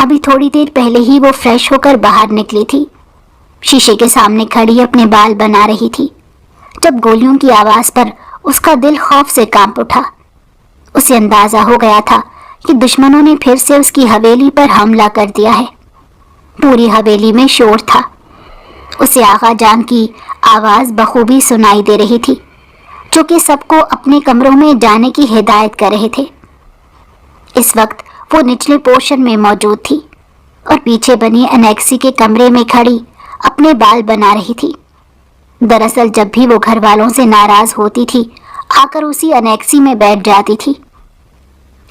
ابھی تھوڑی دیر پہلے ہی وہ فریش ہو کر باہر نکلی تھی، شیشے کے سامنے کھڑی اپنے بال بنا رہی تھی، جب گولیوں کی آواز پر اس کا دل خوف سے کانپ اٹھا۔ اسے اندازہ ہو گیا تھا کہ دشمنوں نے پھر سے اس کی حویلی پر حملہ کر دیا ہے۔ پوری حویلی میں شور تھا۔ اسے آغا جان کی آواز بخوبی سنائی دے رہی تھی، جو کہ سب کو اپنے کمروں میں جانے کی ہدایت کر رہے تھے۔ اس وقت وہ نچلے پورشن میں موجود تھی اور پیچھے بنی انیکسی کے کمرے میں کھڑی اپنے بال بنا رہی تھی۔ دراصل جب بھی وہ گھر والوں سے ناراض ہوتی تھی، آ کر اسی انیکسی میں بیٹھ جاتی تھی۔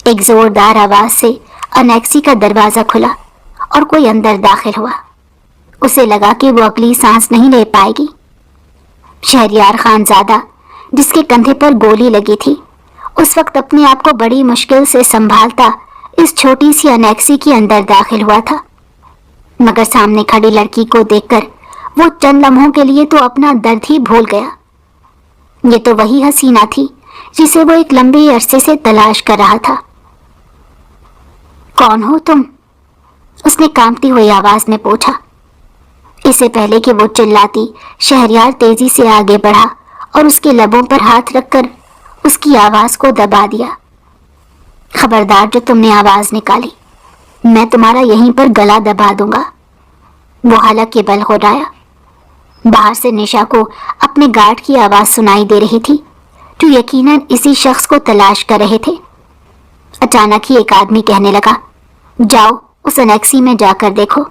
ایک زوردار آواز سے انیکسی کا دروازہ کھلا اور کوئی اندر داخل ہوا۔ اسے لگا کہ وہ اگلی سانس نہیں لے پائے گی۔ شہریار خان زادہ، جس کے کندھے پر گولی لگی تھی، اس وقت اپنے آپ کو بڑی مشکل سے سنبھالتا اس چھوٹی سی انیکسی کے اندر داخل ہوا تھا، مگر سامنے کھڑی لڑکی کو دیکھ کر وہ چند لمحوں کے لیے تو اپنا درد ہی بھول گیا۔ یہ تو وہی حسینہ تھی جسے وہ ایک لمبے عرصے سے تلاش کر رہا تھا۔ کون ہو تم؟ اس نے کانپتی ہوئی آواز میں پوچھا۔ اس سے پہلے کہ وہ چلاتی، شہریار تیزی سے آگے بڑھا اور اس کے لبوں پر ہاتھ رکھ کر اس کی آواز کو دبا دیا۔ خبردار جو تم نے آواز نکالی، میں تمہارا یہیں پر گلا دبا دوں گا۔ وہ حلق کے بل غرایا۔ باہر سے نشا کو اپنے گارڈ کی آواز سنائی دے رہی تھی، جو یقیناً اسی شخص کو تلاش کر رہے تھے۔ اچانک ہی ایک آدمی کہنے لگا، جاؤ اس انیکسی میں جا کر دیکھو،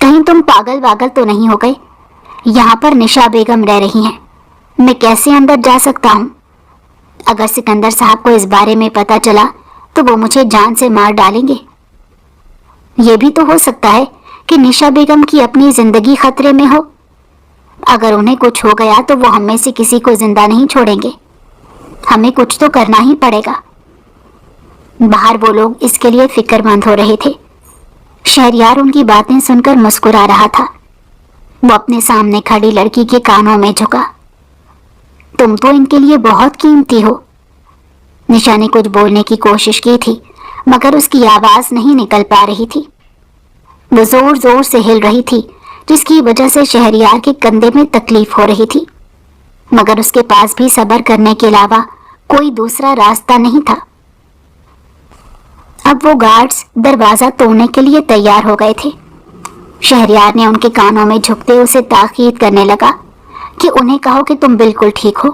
کہیں تم پاگل واگل تو نہیں ہو گئے؟ یہاں پر نشا بیگم رہ رہی ہیں، میں کیسے اندر جا سکتا ہوں؟ اگر سکندر صاحب کو اس بارے میں پتہ چلا تو وہ مجھے جان سے مار ڈالیں گے۔ یہ بھی تو ہو سکتا ہے کہ نشا بیگم کی اپنی زندگی خطرے میں ہو۔ اگر انہیں کچھ ہو گیا تو وہ ہم میں سے کسی کو زندہ نہیں چھوڑیں گے، ہمیں کچھ تو کرنا ہی پڑے گا۔ باہر وہ لوگ اس کے لیے فکر مند ہو رہے تھے۔ شہریار ان کی باتیں سن کر مسکرا رہا تھا۔ وہ اپنے سامنے کھڑی لڑکی کے کانوں میں جھکا۔ تم تو ان کے لیے بہت قیمتی ہو۔ نشا نے کچھ بولنے کی کوشش کی تھی، مگر اس کی آواز نہیں نکل پا رہی تھی۔ وہ زور زور سے ہل رہی تھی، جس کی وجہ سے شہریار کے کندھے میں تکلیف ہو رہی تھی، مگر اس کے پاس بھی صبر کرنے کے علاوہ کوئی دوسرا راستہ نہیں تھا۔ اب وہ گارڈز دروازہ توڑنے کے لیے تیار ہو گئے تھے۔ شہریار نے ان کے کانوں میں جھکتے اسے تاکید کرنے لگا کہ انہیں کہو کہ تم بالکل ٹھیک ہو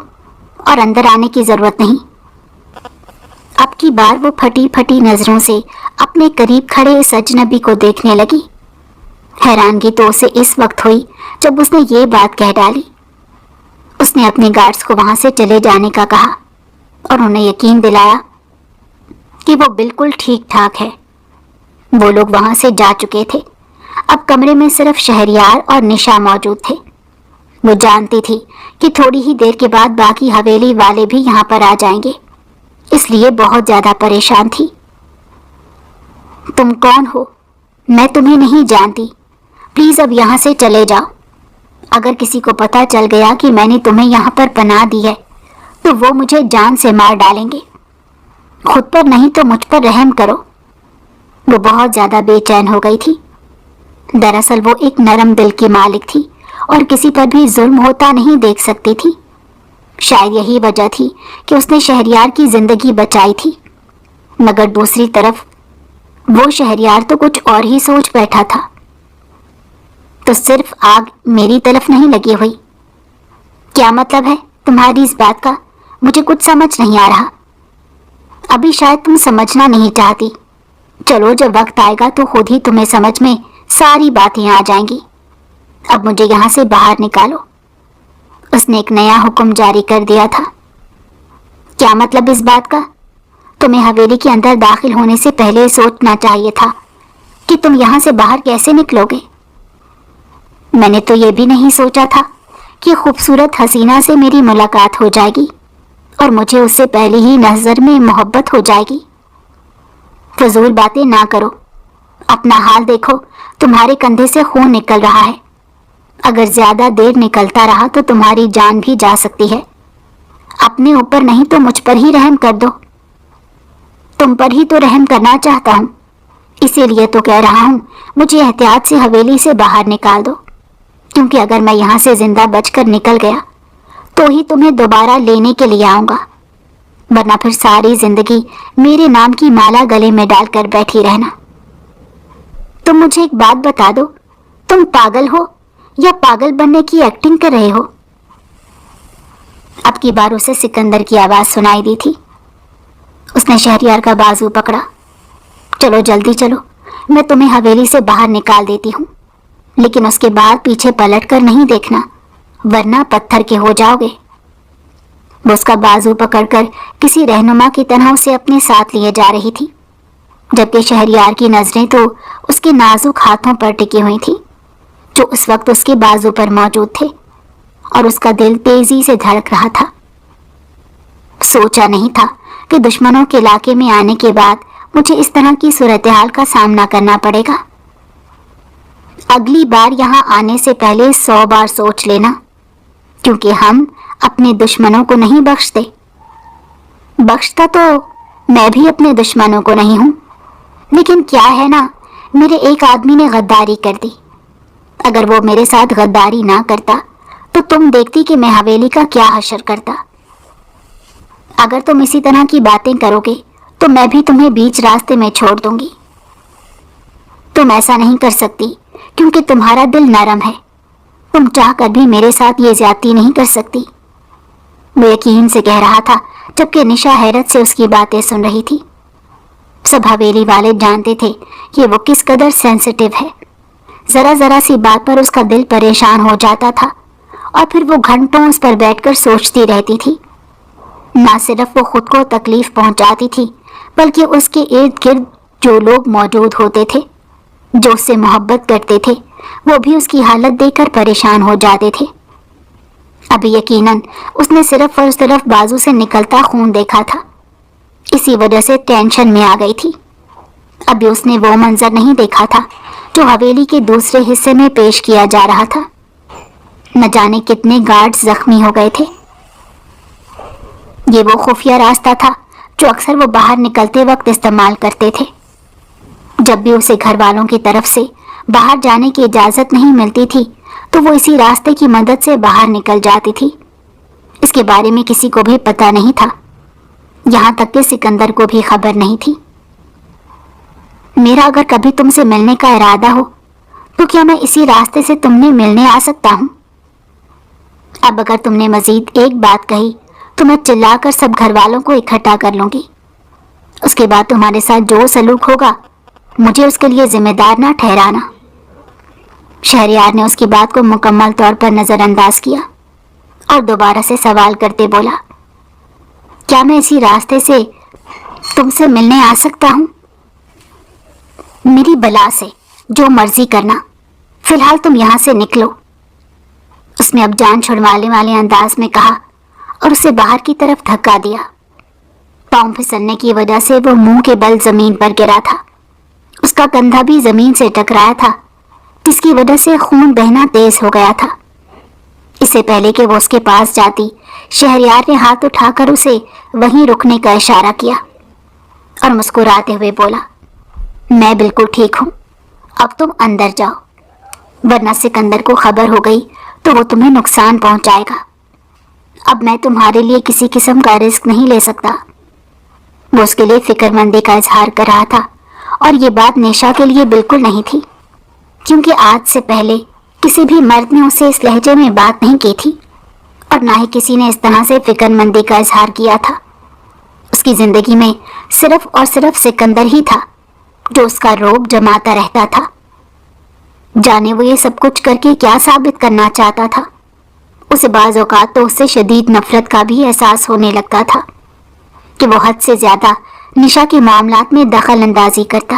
اور اندر آنے کی ضرورت نہیں۔ اب کی بار وہ پھٹی پھٹی نظروں سے اپنے قریب کھڑے اس اجنبی کو دیکھنے لگی۔ حیرانگی تو اسے اس وقت ہوئی جب اس نے یہ بات کہہ ڈالی۔ اس نے اپنے گارڈز کو وہاں سے چلے جانے کا کہا اور انہیں یقین دلایا کہ وہ بالکل ٹھیک ٹھاک ہے۔ وہ لوگ وہاں سے جا چکے تھے۔ اب کمرے میں صرف شہریار اور نشا موجود تھے۔ وہ جانتی تھی کہ تھوڑی ہی دیر کے بعد باقی حویلی والے بھی یہاں پر آ جائیں گے، اس لیے بہت زیادہ پریشان تھی۔ تم کون ہو؟ میں تمہیں نہیں جانتی، پلیز اب یہاں سے چلے جاؤ۔ اگر کسی کو پتہ چل گیا کہ میں نے تمہیں یہاں پر پناہ دی ہے تو وہ مجھے جان سے مار ڈالیں گے۔ خود پر نہیں تو مجھ پر رحم کرو۔ وہ بہت زیادہ بے چین ہو گئی تھی۔ دراصل وہ ایک نرم دل کی مالک تھی اور کسی پر بھی ظلم ہوتا نہیں دیکھ سکتی تھی۔ شاید یہی وجہ تھی کہ اس نے شہریار کی زندگی بچائی تھی، مگر دوسری طرف وہ شہریار تو کچھ اور ہی سوچ بیٹھا تھا۔ تو صرف آگ میری طرف نہیں لگی ہوئی؟ کیا مطلب ہے تمہاری اس بات کا؟ مجھے کچھ سمجھ نہیں آ رہا۔ ابھی شاید تم سمجھنا نہیں چاہتی، چلو جب وقت آئے گا تو خود ہی تمہیں سمجھ میں ساری باتیں آ جائیں گی۔ اب مجھے یہاں سے باہر نکالو۔ اس نے ایک نیا حکم جاری کر دیا تھا۔ کیا مطلب اس بات کا؟ تمہیں حویلی کے اندر داخل ہونے سے پہلے سوچنا چاہیے تھا کہ تم یہاں سے باہر کیسے نکلو گے۔ میں نے تو یہ بھی نہیں سوچا تھا کہ خوبصورت حسینہ سے میری ملاقات ہو جائے گی اور مجھے اس سے پہلے ہی نظر میں محبت ہو جائے گی۔ فضول باتیں نہ کرو، اپنا حال دیکھو، تمہارے کندھے سے خون نکل رہا ہے۔ اگر زیادہ دیر نکلتا رہا تو تمہاری جان بھی جا سکتی ہے۔ اپنے اوپر نہیں تو مجھ پر ہی رحم کر دو۔ تم پر ہی تو رحم کرنا چاہتا ہوں، اسی لیے تو کہہ رہا ہوں مجھے احتیاط سے حویلی سے باہر نکال دو، کیونکہ اگر میں یہاں سے زندہ بچ کر نکل گیا تو ہی تمہیں دوبارہ لینے کے لیے آؤں گا، ورنہ پھر ساری زندگی میرے نام کی مالا گلے میں ڈال کر بیٹھی رہنا۔ تم مجھے ایک بات بتا دو، تم پاگل ہو یا پاگل بننے کی ایکٹنگ کر رہے ہو؟ اب کی بار اسے سکندر کی آواز سنائی دی تھی۔ اس نے شہریار کا بازو پکڑا۔ چلو جلدی چلو، میں تمہیں حویلی سے باہر نکال دیتی ہوں، لیکن اس کے بعد پیچھے پلٹ کر نہیں دیکھنا، ورنہ پتھر کے ہو جاؤ گے۔ وہ اس کا بازو پکڑ کر کسی رہنما کی طرح اسے اپنے ساتھ لیے جا رہی تھی، جبکہ شہریار کی نظریں تو اس کے نازک ہاتھوں پر ٹکی ہوئی تھی جو اس وقت اس کے بازو پر موجود تھے، اور اس کا دل تیزی سے دھڑک رہا تھا۔ سوچا نہیں تھا کہ دشمنوں کے علاقے میں آنے کے بعد مجھے اس طرح کی صورتحال کا سامنا کرنا پڑے گا۔ اگلی بار یہاں آنے سے پہلے 100 بار سوچ لینا، کیونکہ ہم اپنے دشمنوں کو نہیں بخشتے۔ بخشتا تو میں بھی اپنے دشمنوں کو نہیں ہوں، لیکن کیا ہے نا، میرے ایک آدمی نے غداری کر دی۔ اگر وہ میرے ساتھ غداری نہ کرتا تو تم دیکھتی کہ میں حویلی کا کیا حشر کرتا۔ اگر تم اسی طرح کی باتیں کرو گے تو میں بھی تمہیں بیچ راستے میں چھوڑ دوں گی۔ تم ایسا نہیں کر سکتی کیونکہ تمہارا دل نرم ہے، تم چاہ کر بھی میرے ساتھ یہ زیادتی نہیں کر سکتی۔ وہ یقین سے کہہ رہا تھا، جبکہ نشا حیرت سے اس کی باتیں سن رہی تھی۔ سب حویلی والے جانتے تھے کہ وہ کس قدر سینسٹیو ہے، ذرا ذرا سی بات پر اس کا دل پریشان ہو جاتا تھا، اور پھر وہ گھنٹوں اس پر بیٹھ کر سوچتی رہتی تھی۔ نہ صرف وہ خود کو تکلیف پہنچاتی تھی، بلکہ اس کے ارد گرد جو لوگ موجود ہوتے تھے، جو اس سے محبت کرتے تھے، وہ بھی اس کی حالت دیکھ کر پریشان ہو جاتے تھے۔ ابھی یقیناً اس نے صرف اور صرف بازو سے نکلتا خون دیکھا تھا، اسی وجہ سے ٹینشن میں آ گئی تھی۔ ابھی اس نے وہ منظر نہیں دیکھا تھا جو حویلی کے دوسرے حصے میں پیش کیا جا رہا تھا۔ نہ جانے کتنے گارڈز زخمی ہو گئے تھے۔ یہ وہ خفیہ راستہ تھا جو اکثر وہ باہر نکلتے وقت استعمال کرتے تھے۔ جب بھی اسے گھر والوں کی طرف سے باہر جانے کی اجازت نہیں ملتی تھی تو وہ اسی راستے کی مدد سے باہر نکل جاتی تھی۔ اس کے بارے میں کسی کو بھی پتہ نہیں تھا، یہاں تک کہ سکندر کو بھی خبر نہیں تھی۔ میرا اگر کبھی تم سے ملنے کا ارادہ ہو تو کیا میں اسی راستے سے تم نے ملنے آ سکتا ہوں؟ اب اگر تم نے مزید ایک بات کہی تو میں چلا کر سب گھر والوں کو اکٹھا کر لوں گی۔ اس کے بعد تمہارے ساتھ جو سلوک ہوگا مجھے اس کے لیے ذمہ دار نہ ٹھہرانا۔ شہریار نے اس کی بات کو مکمل طور پر نظر انداز کیا اور دوبارہ سے سوال کرتے بولا، کیا میں اسی راستے سے تم سے ملنے آ سکتا ہوں؟ میری بلا سے جو مرضی کرنا، فی الحال تم یہاں سے نکلو، اس نے اب جان چھڑوانے والے انداز میں کہا اور اسے باہر کی طرف دھکا دیا۔ پاؤں پھسلنے کی وجہ سے وہ منہ کے بل زمین پر گرا تھا، اس کا کندھا بھی زمین سے ٹکرایا تھا، جس کی وجہ سے خون بہنا تیز ہو گیا تھا۔ اس سے پہلے کہ وہ اس کے پاس جاتی، شہریار نے ہاتھ اٹھا کر اسے وہیں رکنے کا اشارہ کیا اور مسکراتے ہوئے بولا، میں بالکل ٹھیک ہوں، اب تم اندر جاؤ، ورنہ سکندر کو خبر ہو گئی تو وہ تمہیں نقصان پہنچائے گا۔ اب میں تمہارے لیے کسی قسم کا رسک نہیں لے سکتا۔ وہ اس کے لیے فکر مندی کا اظہار کر رہا تھا، اور یہ بات نیشا کے لیے بالکل نہیں تھی، کیونکہ آج سے پہلے کسی بھی مرد نے اسے اس لہجے میں بات نہیں کی تھی، اور نہ ہی کسی نے اس طرح سے فکر مندی کا اظہار کیا تھا۔ اس کی زندگی میں صرف اور صرف سکندر ہی تھا جو اس کا روب جماتا رہتا تھا۔ جانے وہ یہ سب کچھ کر کے کیا ثابت کرنا چاہتا تھا؟ اسے بعض اوقات تو اس سے شدید نفرت کا بھی احساس ہونے لگتا تھا کہ وہ حد سے زیادہ نشا کے معاملات میں دخل اندازی کرتا۔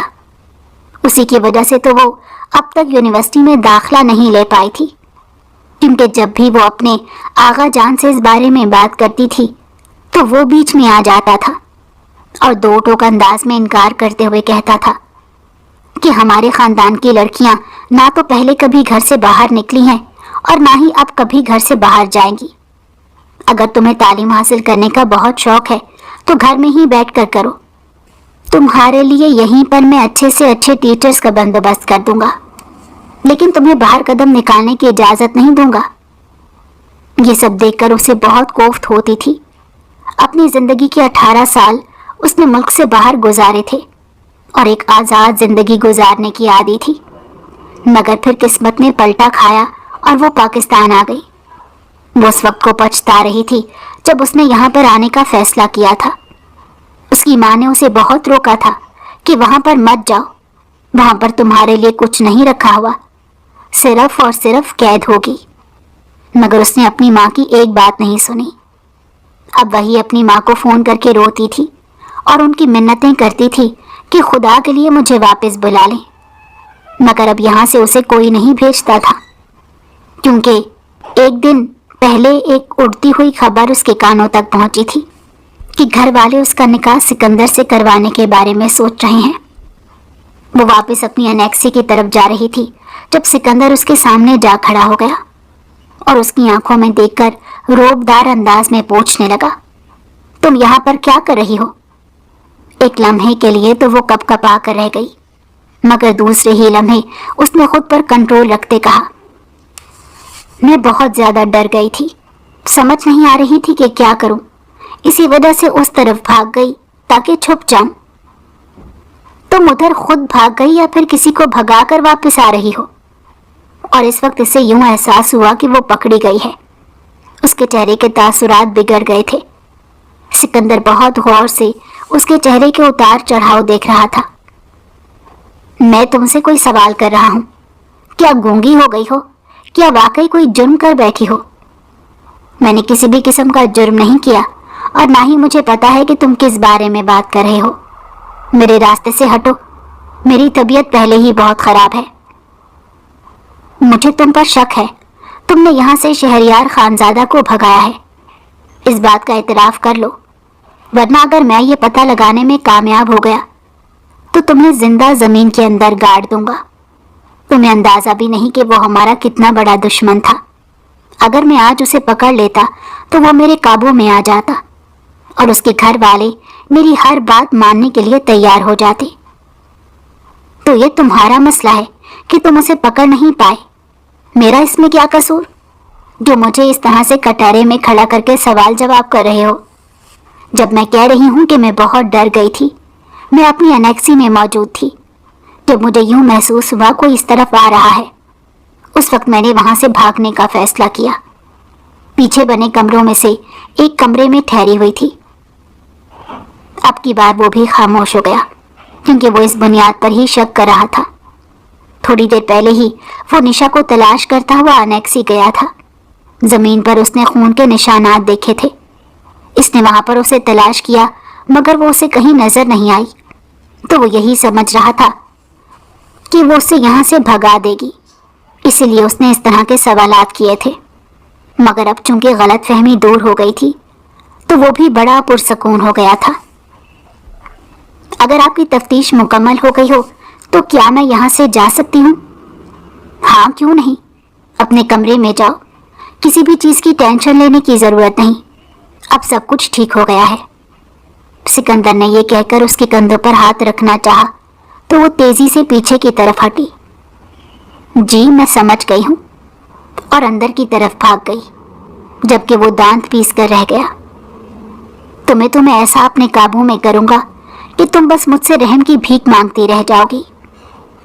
اسی کی وجہ سے تو وہ اب تک یونیورسٹی میں داخلہ نہیں لے پائی تھی، کیونکہ جب بھی وہ اپنے آغا جان سے اس بارے میں بات کرتی تھی تو وہ بیچ میں آ جاتا تھا اور دو ٹوک انداز میں انکار کرتے ہوئے کہتا تھا کہ ہمارے خاندان کی لڑکیاں نہ تو پہلے کبھی گھر سے باہر نکلی ہیں اور نہ ہی اب کبھی گھر سے باہر جائیں گی۔ اگر تمہیں تعلیم حاصل کرنے کا بہت شوق ہے تو گھر میں ہی بیٹھ کر کرو، تمہارے لیے یہیں پر میں اچھے سے اچھے ٹیچرز کا بندوبست کر دوں گا، لیکن تمہیں باہر قدم نکالنے کی اجازت نہیں دوں گا۔ یہ سب دیکھ کر اسے بہت کوفت ہوتی تھی۔ اپنی زندگی کے 18 سال اس نے ملک سے باہر گزارے تھے اور ایک آزاد زندگی گزارنے کی عادی تھی، مگر پھر قسمت نے پلٹا کھایا اور وہ پاکستان آ گئی۔ وہ اس وقت کو پچھتا رہی تھی جب اس نے یہاں پر آنے کا فیصلہ کیا تھا۔ اس کی ماں نے اسے بہت روکا تھا کہ وہاں پر مت جاؤ، وہاں پر تمہارے لیے کچھ نہیں رکھا ہوا، صرف اور صرف قید ہوگی، مگر اس نے اپنی ماں کی ایک بات نہیں سنی۔ اب وہی اپنی ماں کو فون کر کے روتی تھی اور ان کی منتیں کرتی تھی کہ خدا کے لیے مجھے واپس بلا لیں، مگر اب یہاں سے اسے کوئی نہیں بھیجتا تھا، کیونکہ ایک دن پہلے ایک اڑتی ہوئی خبر اس کے کانوں تک پہنچی تھی کہ گھر والے اس کا نکاح سکندر سے کروانے کے بارے میں سوچ رہے ہیں۔ وہ واپس اپنی انیکسی کی طرف جا رہی تھی جب سکندر اس کے سامنے جا کھڑا ہو گیا اور اس کی آنکھوں میں دیکھ کر روبدار انداز میں پوچھنے لگا، تم یہاں پر کیا کر رہی ہو؟ ایک لمحے کے لیے تو وہ کپ کپا کر رہ گئی، مگر دوسرے ہی لمحے اس نے خود پر کنٹرول رکھتے کہا، میں بہت زیادہ ڈر گئی تھی، سمجھ نہیں آ رہی تھی کہ کیا کروں، اسی وجہ سے اس طرف بھاگ گئی تاکہ چھپ جاؤں۔ تم ادھر خود بھاگ گئی یا پھر کسی کو بھگا کر واپس آ رہی ہو؟ اور اس وقت اسے یوں احساس ہوا کہ وہ پکڑی گئی ہے۔ اس کے چہرے کے تاثرات بگڑ گئے تھے۔ سکندر بہت غور سے اس کے چہرے کے اتار چڑھاؤ دیکھ رہا تھا۔ میں تم سے کوئی سوال کر رہا ہوں، کیا گونگی ہو گئی ہو؟ کیا واقعی کوئی جرم کر بیٹھی ہو؟ میں نے کسی بھی قسم کا جرم نہیں کیا اور نہ ہی مجھے پتا ہے کہ تم کس بارے میں بات کر رہے ہو۔ میرے راستے سے ہٹو، میری طبیعت پہلے ہی بہت خراب ہے۔ مجھے تم پر شک ہے، تم نے یہاں سے شہریار خانزادہ کو بھگایا ہے، اس بات کا اعتراف کر لو، ورنہ اگر میں یہ پتہ لگانے میں کامیاب ہو گیا تو تمہیں زندہ زمین کے اندر گاڑ دوں گا۔ تمہیں اندازہ بھی نہیں کہ وہ ہمارا کتنا بڑا دشمن تھا۔ اگر میں آج اسے پکڑ لیتا تو وہ میرے قابو میں آ جاتا اور اس کے گھر والے میری ہر بات ماننے کے لیے تیار ہو جاتے۔ تو یہ تمہارا مسئلہ ہے کہ تم اسے پکڑ نہیں پائے، میرا اس میں کیا قصور جو مجھے اس طرح سے کٹہرے میں کھڑا کر کے سوال جواب کر رہے ہو؟ جب میں کہہ رہی ہوں کہ میں بہت ڈر گئی تھی، میں اپنی انیکسی میں موجود تھی، جب مجھے یوں محسوس ہوا کوئی اس طرف آ رہا ہے، اس وقت میں نے وہاں سے بھاگنے کا فیصلہ کیا۔ پیچھے بنے کمروں میں سے ایک کمرے میں ٹھہری ہوئی تھی۔ اب کی بار وہ بھی خاموش ہو گیا کیونکہ وہ اس بنیاد پر ہی شک کر رہا تھا۔ تھوڑی دیر پہلے ہی وہ نشا کو تلاش کرتا ہوا انیکسی گیا تھا۔ زمین پر اس نے خون کے نشانات دیکھے تھے۔ اس نے وہاں پر اسے تلاش کیا مگر وہ اسے کہیں نظر نہیں آئی، تو وہ یہی سمجھ رہا تھا کہ وہ اسے یہاں سے بھگا دے گی، اسی لیے اس نے اس طرح کے سوالات کیے تھے۔ مگر اب چونکہ غلط فہمی دور ہو گئی تھی تو وہ بھی بڑا پرسکون ہو گیا تھا۔ اگر آپ کی تفتیش مکمل ہو گئی ہو تو کیا میں یہاں سے جا سکتی ہوں؟ ہاں، کیوں نہیں، اپنے کمرے میں جاؤ، کسی بھی چیز کی ٹینشن لینے کی ضرورت نہیں، اب سب کچھ ٹھیک ہو گیا ہے۔ سکندر نے یہ کہہ کر اس کے کندھوں پر ہاتھ رکھنا چاہا تو وہ تیزی سے پیچھے کی طرف ہٹی۔ جی میں سمجھ گئی ہوں، اور اندر کی طرف بھاگ گئی، جبکہ وہ دانت پیس کر رہ گیا۔ تو میں ایسا اپنے قابو میں کروں گا کہ تم بس مجھ سے رحم کی بھیک مانگتی رہ جاؤ گی،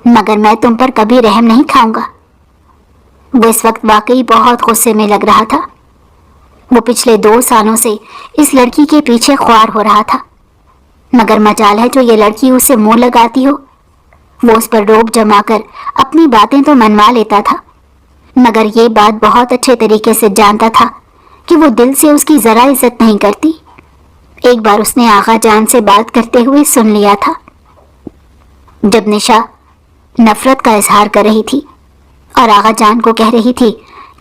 مگر میں تم پر کبھی رحم نہیں کھاؤں گا۔ وہ اس وقت واقعی بہت غصے میں لگ رہا تھا۔ وہ پچھلے 2 سالوں سے اس لڑکی کے پیچھے خوار ہو رہا تھا، مگر مجال ہے جو یہ لڑکی اسے منہ لگاتی ہو۔ وہ اس پر روب جما کر اپنی باتیں تو منوا لیتا تھا، مگر یہ بات بہت اچھے طریقے سے جانتا تھا کہ وہ دل سے اس کی ذرا عزت نہیں کرتی۔ ایک بار اس نے آغا جان سے بات کرتے ہوئے سن لیا تھا، جب نشا نفرت کا اظہار کر رہی تھی اور آغا جان کو کہہ رہی تھی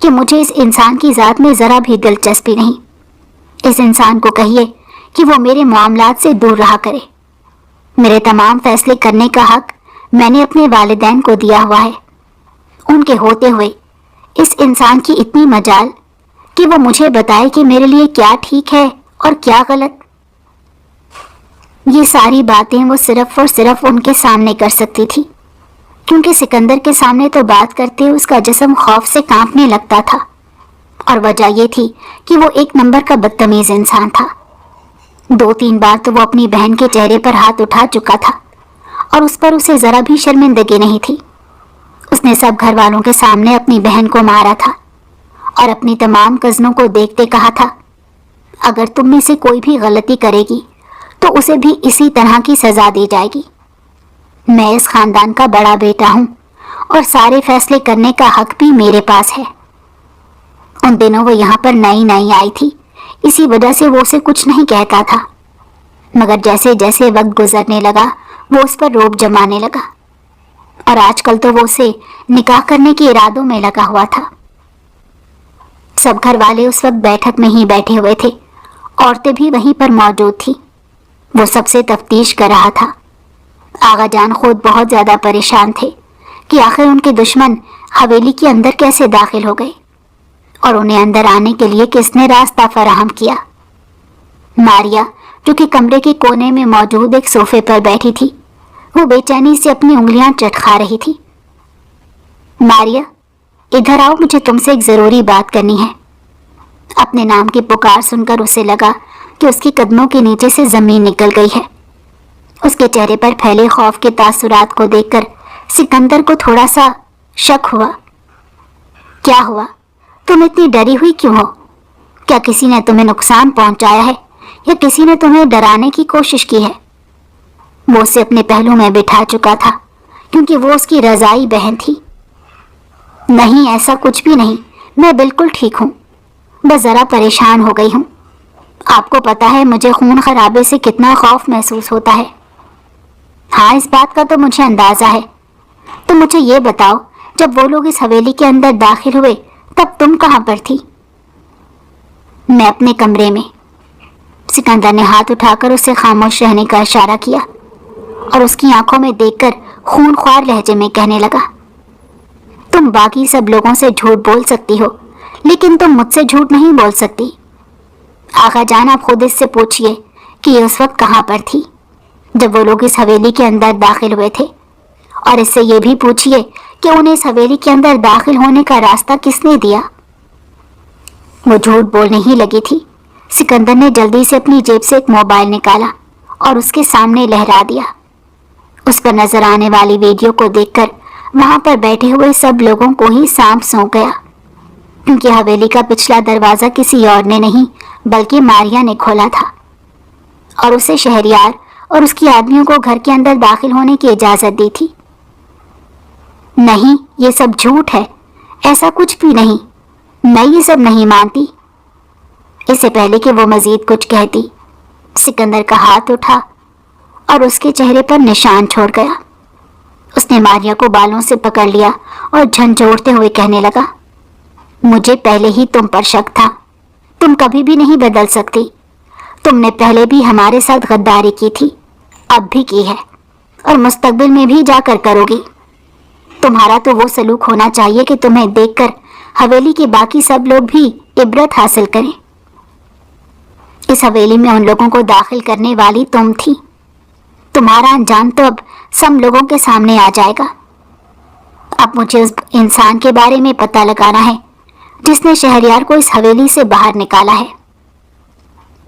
کہ مجھے اس انسان کی ذات میں ذرا بھی دلچسپی نہیں، اس انسان کو کہیے کہ وہ میرے معاملات سے دور رہا کرے، میرے تمام فیصلے کرنے کا حق میں نے اپنے والدین کو دیا ہوا ہے، ان کے ہوتے ہوئے اس انسان کی اتنی مجال کہ وہ مجھے بتائے کہ میرے لیے کیا ٹھیک ہے اور کیا غلط۔ یہ ساری باتیں وہ صرف اور صرف ان کے سامنے کر سکتی تھی، کیونکہ سکندر کے سامنے تو بات کرتے اس کا جسم خوف سے کانپنے لگتا تھا، اور وجہ یہ تھی کہ وہ ایک نمبر کا بدتمیز انسان تھا۔ 2-3 بار تو وہ اپنی بہن کے چہرے پر ہاتھ اٹھا چکا تھا، اور اس پر اسے ذرا بھی شرمندگی نہیں تھی۔ اس نے سب گھر والوں کے سامنے اپنی بہن کو مارا تھا، اور اپنی تمام کزنوں کو دیکھتے کہا تھا، اگر تم میں سے کوئی بھی غلطی کرے گی تو اسے بھی اسی طرح کی سزا دی جائے گی۔ میں اس خاندان کا بڑا بیٹا ہوں، اور سارے فیصلے کرنے کا حق بھی میرے پاس ہے۔ ان دنوں وہ یہاں پر نئی آئی تھی، اسی وجہ سے وہ اسے کچھ نہیں کہتا تھا، مگر جیسے جیسے وقت گزرنے لگا وہ اس پر روب جمانے لگا، اور آج کل تو وہ اسے نکاح کرنے کے ارادوں میں لگا ہوا تھا۔ سب گھر والے اس وقت بیٹھک میں ہی بیٹھے ہوئے تھے، عورتیں بھی وہیں پر موجود تھی۔ وہ سب سے تفتیش کر رہا تھا۔ آغا جان خود بہت زیادہ پریشان تھے کہ آخر ان کے دشمن حویلی کے اندر کیسے داخل ہو گئے، اور انہیں اندر آنے کے لیے کس نے راستہ فراہم کیا۔ ماریا، جو کہ کمرے کے کونے میں موجود ایک صوفے پر بیٹھی تھی، وہ بے چینی سے اپنی انگلیاں چٹکا رہی تھی۔ ماریا، ادھر آؤ، مجھے تم سے ایک ضروری بات کرنی ہے۔ اپنے نام کی پکار سن کر اسے لگا کہ اس کی قدموں کے نیچے سے زمین نکل گئی ہے۔ اس کے چہرے پر پھیلے خوف کے تاثرات کو دیکھ کر سکندر کو تھوڑا سا شک ہوا۔ کیا ہوا؟ تم اتنی ڈری ہوئی کیوں ہو؟ کیا کسی نے تمہیں نقصان پہنچایا ہے، یا کسی نے تمہیں ڈرانے کی کوشش کی ہے؟ وہ اسے اپنے پہلو میں بٹھا چکا تھا، کیونکہ وہ اس کی رضائی بہن تھی۔ نہیں، ایسا کچھ بھی نہیں، میں بالکل ٹھیک ہوں، بس ذرا پریشان ہو گئی ہوں۔ آپ کو پتا ہے مجھے خون خرابے سے کتنا خوف محسوس ہوتا ہے۔ ہاں، اس بات کا تو مجھے اندازہ ہے۔ تو مجھے یہ بتاؤ، جب وہ لوگ اس حویلی کے اندر داخل ہوئے تب تم کہاں پر تھی؟ میں اپنے کمرے میں۔ سکندر نے ہاتھ اٹھا کر اسے خاموش رہنے کا اشارہ کیا، اور اس کی آنکھوں میں دیکھ کر خون خوار لہجے میں کہنے لگا، تم باقی سب لوگوں سے جھوٹ بول سکتی ہو، لیکن تم مجھ سے جھوٹ نہیں بول سکتی۔ آغا جان، آپ خود اس سے پوچھئے کہ یہ اس وقت کہاں پر تھی جب وہ لوگ اس حویلی کے اندر داخل ہوئے تھے، اور اس سے یہ بھی پوچھئے کہ انہیں اس حویلی کے اندر داخل ہونے کا راستہ کس نے دیا۔ وہ جھوٹ بولنے ہی لگی تھی۔ سکندر نے جلدی سے اپنی جیب سے ایک موبائل نکالا اور اس کے سامنے لہرا دیا۔ اس پر نظر آنے والی ویڈیو کو دیکھ کر وہاں پر بیٹھے ہوئے سب لوگوں کو ہی سانپ سونپ گیا، کیونکہ حویلی کا پچھلا دروازہ کسی اور نے نہیں بلکہ ماریا نے کھولا تھا، اور اسے شہریار اور اس کی آدمیوں کو گھر کے اندر داخل ہونے کی اجازت دی تھی۔ نہیں، یہ سب جھوٹ ہے، ایسا کچھ بھی نہیں، میں یہ سب نہیں مانتی۔ اس سے پہلے کہ وہ مزید کچھ کہتی، سکندر کا ہاتھ اٹھا اور اس کے چہرے پر نشان چھوڑ گیا۔ اس نے ماریا کو بالوں سے پکڑ لیا اور جھنجھوڑتے ہوئے کہنے لگا، مجھے پہلے ہی تم پر شک تھا، تم کبھی بھی نہیں بدل سکتی۔ تم نے پہلے بھی ہمارے ساتھ غداری کی تھی، اب بھی کی ہے، اور مستقبل میں بھی جا کر کرو گی۔ تمہارا تو وہ سلوک ہونا چاہیے کہ تمہیں دیکھ کر حویلی کے باقی سب لوگ بھی عبرت حاصل کریں۔ اس حویلی میں ان لوگوں کو داخل کرنے والی تم تھی۔ تمہارا انجام تو اب سب لوگوں کے سامنے آ جائے گا۔ اب مجھے اس انسان کے بارے میں پتہ لگانا ہے جس نے شہریار کو اس حویلی سے باہر نکالا ہے۔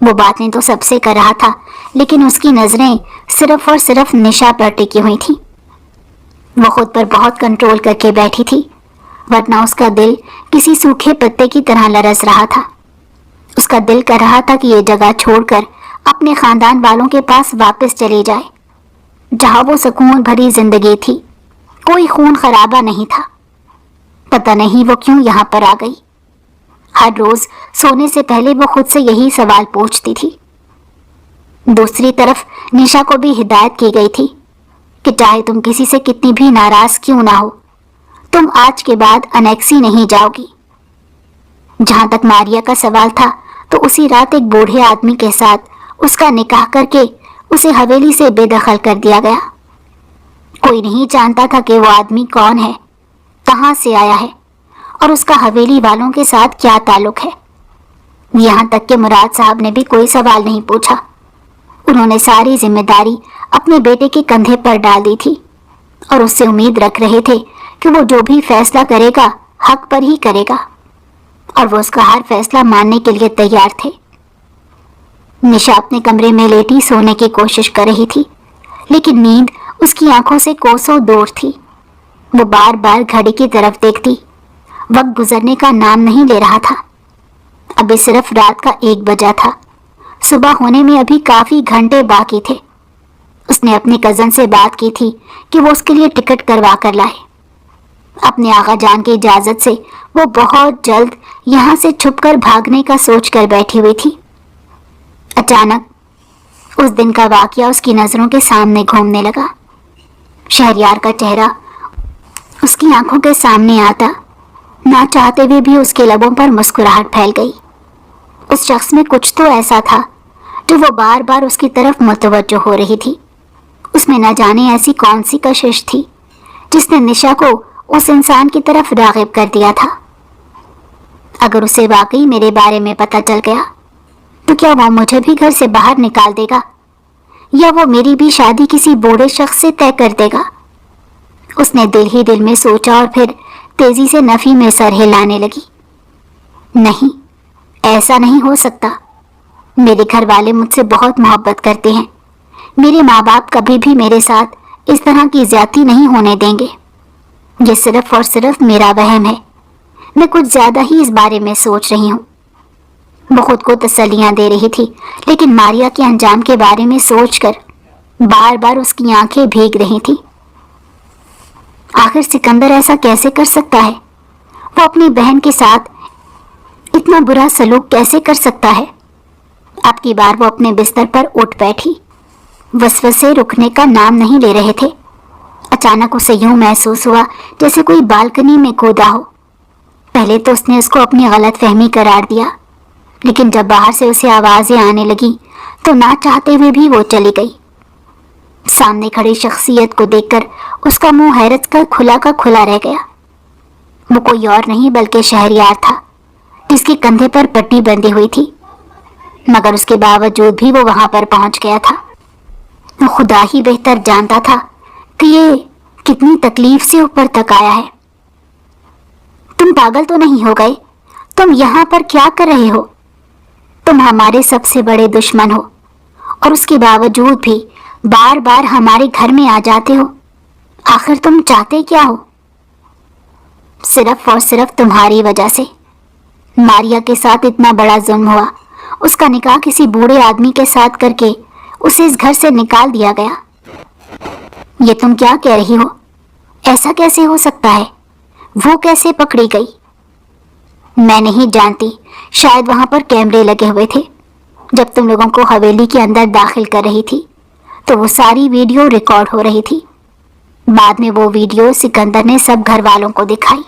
وہ باتیں تو سب سے کر رہا تھا، لیکن اس کی نظریں صرف اور صرف نشا پر ٹکی ہوئی تھی۔ وہ خود پر بہت کنٹرول کر کے بیٹھی تھی، ورنہ اس کا دل کسی سوکھے پتے کی طرح لرز رہا تھا۔ اس کا دل کر رہا تھا کہ یہ جگہ چھوڑ کر اپنے خاندان والوں کے پاس واپس چلی جائے، جہاں وہ سکون بھری زندگی تھی، کوئی خون خرابہ نہیں تھا۔ پتہ نہیں وہ کیوں یہاں پر آ گئی۔ ہر روز سونے سے پہلے وہ خود سے یہی سوال پوچھتی تھی۔ دوسری طرف نشا کو بھی ہدایت کی گئی تھی کہ چاہے تم کسی سے کتنی بھی ناراض کیوں نہ ہو، تم آج کے بعد انیکسی نہیں جاؤ گی۔ جہاں تک ماریا کا سوال تھا تو اسی رات ایک بوڑھے آدمی کے ساتھ اس کا نکاح کر کے اسے حویلی سے بے دخل کر دیا گیا۔ کوئی نہیں جانتا تھا کہ وہ آدمی کون ہے، کہاں سے آیا ہے، اور اس کا حویلی والوں کے ساتھ کیا تعلق ہے۔ یہاں تک کہ مراد صاحب نے بھی کوئی سوال نہیں پوچھا۔ انہوں نے ساری ذمہ داری اپنے بیٹے کے کندھے پر ڈال دی تھی اور اس سے امید رکھ رہے تھے کہ وہ جو بھی فیصلہ کرے گا حق پر ہی کرے گا، اور وہ اس کا ہر فیصلہ ماننے کے لیے تیار تھے۔ نشا اپنے کمرے میں لیٹی سونے کی کوشش کر رہی تھی، لیکن نیند اس کی آنکھوں سے کوسوں دور تھی۔ وہ بار بار گھڑی کی طرف دیکھتی، وقت گزرنے کا نام نہیں لے رہا تھا۔ ابھی صرف رات کا 1 بجا تھا، صبح ہونے میں ابھی کافی گھنٹے باقی تھے۔ اس نے اپنے کزن سے بات کی تھی کہ وہ اس کے لیے ٹکٹ کروا کر لائے۔ اپنے آغا جان کی اجازت سے وہ بہت جلد یہاں سے چھپ کر بھاگنے کا سوچ کر بیٹھی ہوئی تھی۔ اچانک اس دن کا واقعہ اس کی نظروں کے سامنے گھومنے لگا۔ شہریار کا چہرہ اس کی آنکھوں کے سامنے آتا، نہ چاہتے ہوئے بھی اس کے لبوں پر مسکراہٹ پھیل گئی۔ اس شخص میں کچھ تو ایسا تھا جو وہ بار بار اس کی طرف متوجہ ہو رہی تھی۔ اس میں نہ جانے ایسی کون سی کشش تھی جس نے نشا کو اس انسان کی طرف راغب کر دیا تھا۔ اگر اسے واقعی میرے بارے میں پتہ چل گیا تو کیا وہ مجھے بھی گھر سے باہر نکال دے گا، یا وہ میری بھی شادی کسی بوڑھے شخص سے طے کر دے گا؟ اس نے دل ہی دل میں سوچا اور پھر تیزی سے نفی میں سر ہلانے لگی۔ نہیں، ایسا نہیں ہو سکتا۔ میرے گھر والے مجھ سے بہت محبت کرتے ہیں۔ میرے ماں باپ کبھی بھی میرے ساتھ اس طرح کی زیادتی نہیں ہونے دیں گے۔ یہ صرف اور صرف میرا وہم ہے۔ میں کچھ زیادہ ہی اس بارے میں سوچ رہی ہوں۔ وہ خود کو تسلیاں دے رہی تھی، لیکن ماریا کے انجام کے بارے میں سوچ کر بار بار اس کی آنکھیں بھیگ رہی تھی۔ آخر سکندر ایسا کیسے کر سکتا ہے؟ وہ اپنی بہن کے ساتھ اتنا برا سلوک کیسے کر سکتا ہے؟ اب کی بار وہ اپنے بستر پر اٹھ بیٹھی۔ وسوسے رکنے کا نام نہیں لے رہے تھے۔ اچانک اسے یوں محسوس ہوا جیسے کوئی بالکنی میں کودا ہو۔ پہلے تو اس نے اس کو اپنی غلط فہمی قرار دیا، لیکن جب باہر سے اسے آوازیں آنے لگی تو نہ چاہتے ہوئے بھی وہ چلی گئی۔ سامنے کھڑی شخصیت کو دیکھ کر اس کا منہ حیرت کا کھلا رہ گیا۔ وہ کوئی اور نہیں بلکہ شہریار تھا، جس کے کندھے پر پٹی بندھی ہوئی تھی، مگر اس کے باوجود بھی وہ وہاں پر پہنچ گیا تھا۔ خدا ہی بہتر جانتا تھا کہ یہ کتنی تکلیف سے اوپر تک آیا ہے۔ تم پاگل تو نہیں ہو گئے؟ تم یہاں پر کیا کر رہے ہو؟ تم ہمارے سب سے بڑے دشمن ہو، اور اس کے باوجود بھی بار بار ہمارے گھر میں آ جاتے ہو۔ آخر تم چاہتے کیا ہو؟ صرف اور صرف تمہاری وجہ سے ماریا کے ساتھ اتنا بڑا ظلم ہوا۔ اس کا نکاح کسی بوڑھے آدمی کے ساتھ کر کے اسے اس گھر سے نکال دیا گیا۔ یہ تم کیا کہہ رہی ہو؟ ایسا کیسے ہو سکتا ہے؟ وہ کیسے پکڑی گئی؟ میں نہیں جانتی، شاید وہاں پر کیمرے لگے ہوئے تھے۔ جب تم لوگوں کو حویلی کے اندر داخل کر رہی تھی تو وہ ساری ویڈیو ریکارڈ ہو رہی تھی۔ بعد میں وہ ویڈیو سکندر نے سب گھر والوں کو دکھائی۔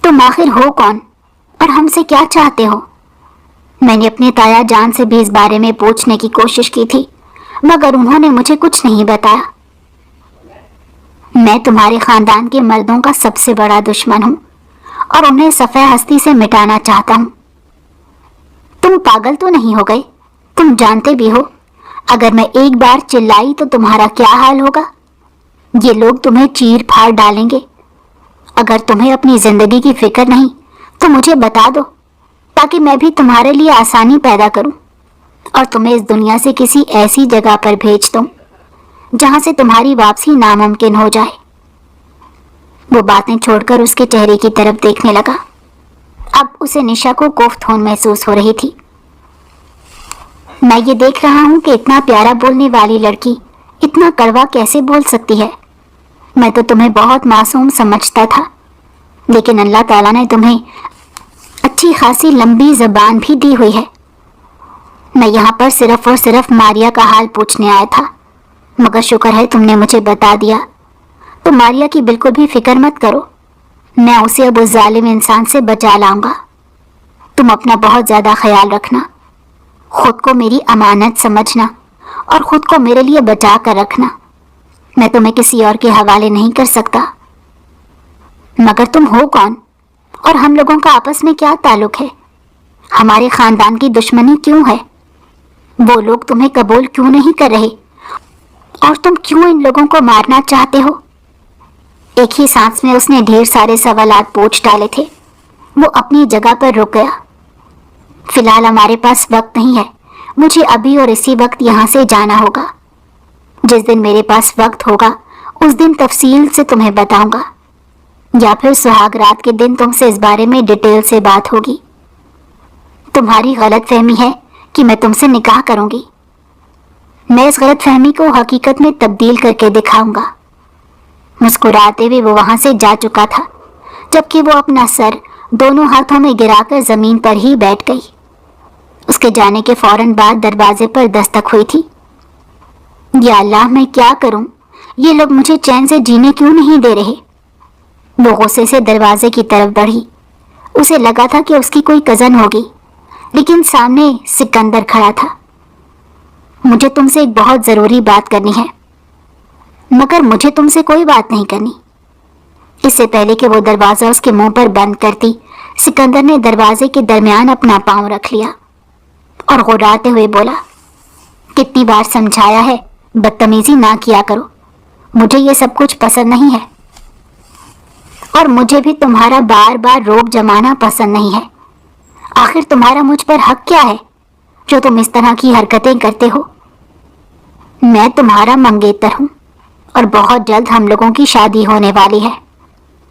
تم آخر ہو کون اور ہم سے کیا چاہتے ہو؟ میں نے اپنے تایا جان سے بھی اس بارے میں پوچھنے کی کوشش کی تھی، مگر انہوں نے مجھے کچھ نہیں بتایا۔ میں تمہارے خاندان کے مردوں کا سب سے بڑا دشمن ہوں اور انہیں صفحہ ہستی سے مٹانا چاہتا ہوں۔ تم پاگل تو نہیں ہو گئے؟ تم جانتے بھی ہو اگر میں ایک بار چلائی تو تمہارا کیا حال ہوگا؟ یہ لوگ تمہیں چیر پھاڑ ڈالیں گے۔ اگر تمہیں اپنی زندگی کی فکر نہیں تو مجھے بتا دو، تاکہ میں بھی تمہارے لیے آسانی پیدا کروں اور تمہیں اس دنیا سے کسی ایسی جگہ پر بھیج دوں جہاں سے تمہاری واپسی ناممکن ہو جائے۔ وہ باتیں چھوڑ کر اس کے چہرے کی طرف دیکھنے لگا۔ اب اسے نشا کو کوفت ہون محسوس ہو رہی تھی۔ میں یہ دیکھ رہا ہوں کہ اتنا پیارا بولنے والی لڑکی اتنا کڑوا کیسے بول سکتی ہے۔ میں تو تمہیں بہت معصوم سمجھتا تھا، لیکن اللہ تعالیٰ نے تمہیں اچھی خاصی لمبی زبان بھی دی ہوئی ہے۔ میں یہاں پر صرف اور صرف ماریا کا حال پوچھنے آیا تھا، مگر شکر ہے تم نے مجھے بتا دیا۔ تو ماریا کی بالکل بھی فکر مت کرو، میں اسے اب اس ظالم انسان سے بچا لاؤں گا۔ تم اپنا بہت زیادہ خیال رکھنا، خود کو میری امانت سمجھنا اور خود کو میرے لیے بچا کر رکھنا۔ میں تمہیں کسی اور کے حوالے نہیں کر سکتا۔ مگر تم ہو کون اور ہم لوگوں کا آپس میں کیا تعلق ہے؟ ہمارے خاندان کی دشمنی کیوں ہے؟ وہ لوگ تمہیں قبول کیوں نہیں کر رہے اور تم کیوں ان لوگوں کو مارنا چاہتے ہو؟ ایک ہی سانس میں اس نے ڈھیر سارے سوالات پوچھ ڈالے تھے۔ وہ اپنی جگہ پر رک گیا۔ فی الحال ہمارے پاس وقت نہیں ہے، مجھے ابھی اور اسی وقت یہاں سے جانا ہوگا۔ جس دن میرے پاس وقت ہوگا اس دن تفصیل سے تمہیں بتاؤں گا، یا پھر سہاگ رات کے دن تم سے اس بارے میں ڈیٹیل سے بات ہوگی۔ تمہاری غلط فہمی ہے کہ میں تم سے نکاح کروں گی۔ میں اس غلط فہمی کو حقیقت میں تبدیل کر کے دکھاؤں گا۔ مسکراتے ہوئے وہ وہاں سے جا چکا تھا، جبکہ وہ اپنا سر دونوں ہاتھوں میں گرا کر زمین پر ہی بیٹھ گئی۔ اس کے جانے کے فوراً بعد دروازے پر دستک ہوئی تھی۔ یا اللہ، میں کیا کروں؟ یہ لوگ مجھے چین سے جینے کیوں نہیں دے رہے؟ وہ غصے سے دروازے کی طرف بڑھی۔ اسے لگا تھا کہ اس کی کوئی کزن ہوگی، لیکن سامنے سکندر کھڑا تھا۔ مجھے تم سے ایک بہت ضروری بات کرنی ہے، مگر مجھے تم سے کوئی بات نہیں کرنی۔ اس سے پہلے کہ وہ دروازہ اس کے منہ پر بند کرتی، سکندر نے دروازے کے درمیان اپنا پاؤں رکھ لیا اور غراتے ہوئے بولا، کتنی بار سمجھایا ہے بدتمیزی نہ کیا کرو، مجھے یہ سب کچھ پسند نہیں ہے، اور مجھے بھی تمہارا بار بار روب جمانا پسند نہیں ہے۔ آخر تمہارا مجھ پر حق کیا ہے جو تم اس طرح کی حرکتیں کرتے ہو؟ میں تمہارا منگیتر ہوں اور بہت جلد ہم لوگوں کی شادی ہونے والی ہے۔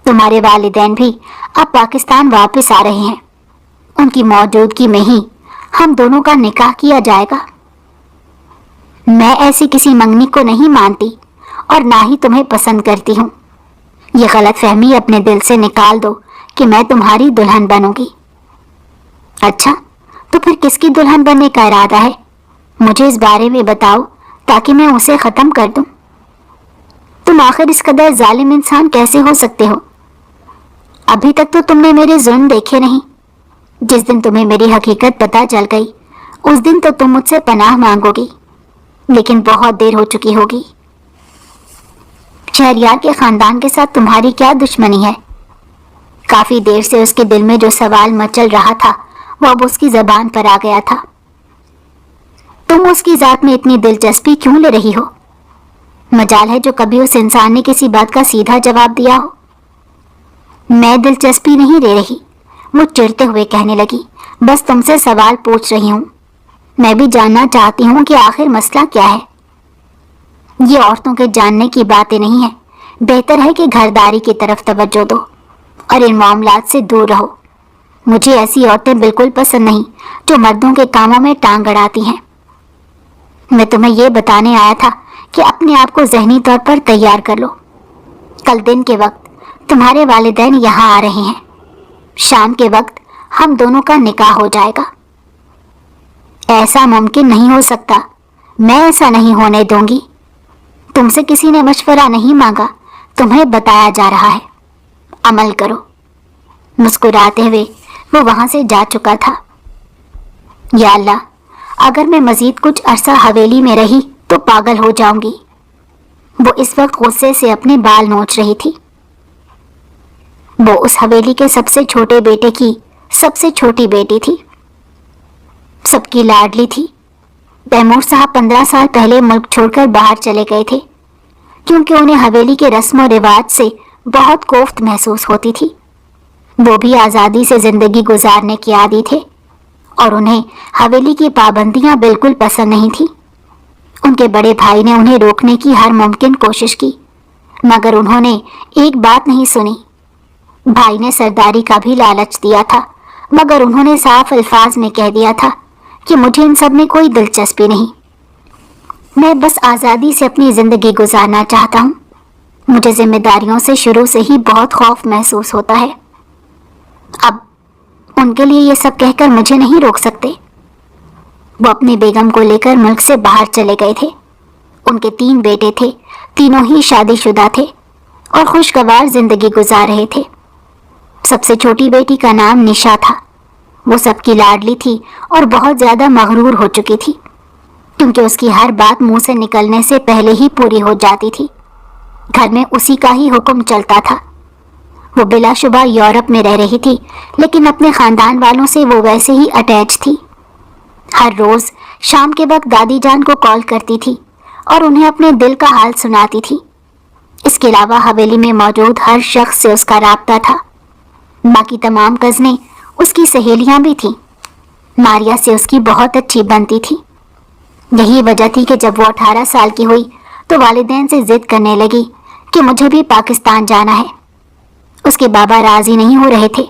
تمہارے والدین بھی اب پاکستان واپس آ رہے ہیں، ان کی موجودگی میں ہی ہم دونوں کا نکاح کیا جائے گا۔ میں ایسی کسی منگنی کو نہیں مانتی اور نہ ہی تمہیں پسند کرتی ہوں۔ یہ غلط فہمی اپنے دل سے نکال دو کہ میں تمہاری دلہن بنوں گی۔ اچھا، تو پھر کس کی دلہن بننے کا ارادہ ہے؟ مجھے اس بارے میں بتاؤ تاکہ میں اسے ختم کر دوں۔ تم آخر اس قدر ظالم انسان کیسے ہو سکتے ہو؟ ابھی تک تو تم نے میرے ظلم دیکھے نہیں۔ جس دن تمہیں میری حقیقت پتہ چل گئی اس دن تو تم مجھ سے پناہ مانگو گی، لیکن بہت دیر ہو چکی ہوگی۔ شہریار کے خاندان کے ساتھ تمہاری کیا دشمنی ہے؟ کافی دیر سے اس کے دل میں جو سوال مچل رہا تھا وہ اب اس کی زبان پر آ گیا تھا۔ تم اس کی ذات میں اتنی دلچسپی کیوں لے رہی ہو؟ مجال ہے جو کبھی اس انسان نے کسی بات کا سیدھا جواب دیا ہو۔ میں دلچسپی نہیں لے رہی، وہ چڑھتے ہوئے کہنے لگی، بس تم سے سوال پوچھ رہی ہوں۔ میں بھی جاننا چاہتی ہوں کہ آخر مسئلہ کیا ہے۔ یہ عورتوں کے جاننے کی باتیں نہیں ہیں، بہتر ہے کہ گھرداری کی طرف توجہ دو اور ان معاملات سے دور رہو۔ مجھے ایسی عورتیں بالکل پسند نہیں جو مردوں کے کاموں میں ٹانگ اڑاتی ہیں۔ میں تمہیں یہ بتانے آیا تھا کہ اپنے آپ کو ذہنی طور پر تیار کر لو۔ کل دن کے وقت تمہارے والدین یہاں آ رہے ہیں، شام کے وقت ہم دونوں کا نکاح ہو جائے گا۔ ایسا ممکن نہیں ہو سکتا، میں ایسا نہیں ہونے دوں گی۔ تم سے کسی نے مشورہ نہیں مانگا، تمہیں بتایا جا رہا ہے، عمل کرو۔ مسکراتے ہوئے وہ وہاں سے جا چکا تھا۔ یا اللہ، اگر میں مزید کچھ عرصہ حویلی میں رہی تو پاگل ہو جاؤں گی۔ وہ اس وقت غصے سے اپنے بال نوچ رہی تھی۔ وہ اس حویلی کے سب سے چھوٹے بیٹے کی سب سے چھوٹی بیٹی تھی، سب کی لاڈلی تھی۔ تیمور صاحب 15 سال پہلے ملک چھوڑ کر باہر چلے گئے تھے، کیونکہ انہیں حویلی کے رسم و رواج سے بہت کوفت محسوس ہوتی تھی۔ وہ بھی آزادی سے زندگی گزارنے کے عادی تھے اور انہیں حویلی کی پابندیاں بالکل پسند نہیں تھیں۔ ان کے بڑے بھائی نے انہیں روکنے کی ہر ممکن کوشش کی، مگر انہوں نے ایک بات نہیں سنی۔ بھائی نے سرداری کا بھی لالچ دیا تھا، مگر انہوں نے صاف الفاظ میں کہہ دیا تھا کہ مجھے ان سب میں کوئی دلچسپی نہیں، میں بس آزادی سے اپنی زندگی گزارنا چاہتا ہوں۔ مجھے ذمہ داریوں سے شروع سے ہی بہت خوف محسوس ہوتا ہے۔ اب ان کے لیے یہ سب کہہ کر مجھے نہیں روک سکتے۔ وہ اپنی بیگم کو لے کر ملک سے باہر چلے گئے تھے۔ ان کے 3 بیٹے تھے، تینوں ہی شادی شدہ تھے اور خوشگوار زندگی گزار رہے تھے۔ سب سے چھوٹی بیٹی کا نام نشا تھا۔ وہ سب کی لاڈلی تھی اور بہت زیادہ مغرور ہو چکی تھی، کیونکہ اس کی ہر بات منہ سے نکلنے سے پہلے ہی پوری ہو جاتی تھی۔ گھر میں اسی کا ہی حکم چلتا تھا۔ وہ بلا شبہ یورپ میں رہ رہی تھی، لیکن اپنے خاندان والوں سے وہ ویسے ہی اٹیچ تھی۔ ہر روز شام کے وقت دادی جان کو کال کرتی تھی اور انہیں اپنے دل کا حال سناتی تھی۔ اس کے علاوہ حویلی میں موجود ہر شخص سے اس کا رابطہ تھا۔ باقی تمام کزنیں اس کی سہیلیاں بھی تھیں۔ ماریا سے اس کی بہت اچھی بنتی تھی۔ یہی وجہ تھی کہ جب وہ 18 سال کی ہوئی تو والدین سے ضد کرنے لگی کہ مجھے بھی پاکستان جانا ہے۔ اس کے بابا راضی نہیں ہو رہے تھے۔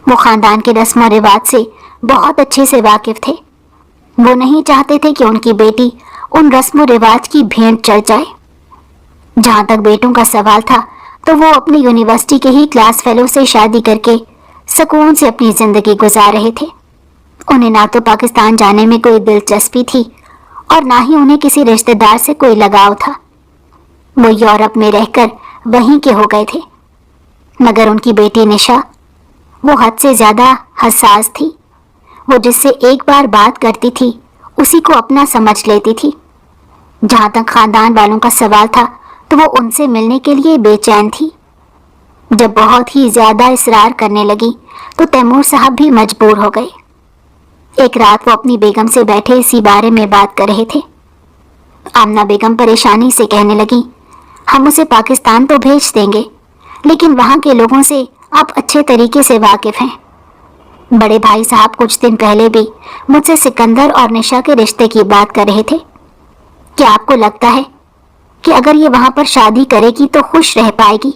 وہ خاندان کے رسم و رواج سے بہت اچھے سے واقف تھے۔ وہ نہیں چاہتے تھے کہ ان کی بیٹی ان رسم و رواج کی بھینٹ چڑھ جائے۔ جہاں تک بیٹوں کا سوال تھا تو وہ اپنی یونیورسٹی کے ہی کلاس فیلو سے شادی کر کے سکون سے اپنی زندگی گزار رہے تھے۔ انہیں نہ تو پاکستان جانے میں کوئی دلچسپی تھی اور نہ ہی انہیں کسی رشتہ دار سے کوئی لگاؤ تھا۔ وہ یورپ میں رہ کر وہیں کے ہو گئے تھے۔ مگر ان کی بیٹی نشا، وہ حد سے زیادہ حساس تھی۔ وہ جس سے ایک بار بات کرتی تھی اسی کو اپنا سمجھ لیتی تھی۔ جہاں تک خاندان والوں کا سوال تھا تو وہ ان سے ملنے کے لیے بے چین تھی۔ جب بہت ہی زیادہ اصرار کرنے لگی تو تیمور صاحب بھی مجبور ہو گئے۔ ایک رات وہ اپنی بیگم سے بیٹھے اسی بارے میں بات کر رہے تھے۔ آمنہ بیگم پریشانی سے کہنے لگی، ہم اسے پاکستان تو بھیج دیں گے لیکن وہاں کے لوگوں سے آپ اچھے طریقے سے واقف ہیں۔ بڑے بھائی صاحب کچھ دن پہلے بھی مجھ سے سکندر اور نشا کے رشتے کی بات کر رہے تھے۔ کیا آپ کو لگتا ہے کہ اگر یہ وہاں پر شادی کرے گی تو خوش رہ پائے گی؟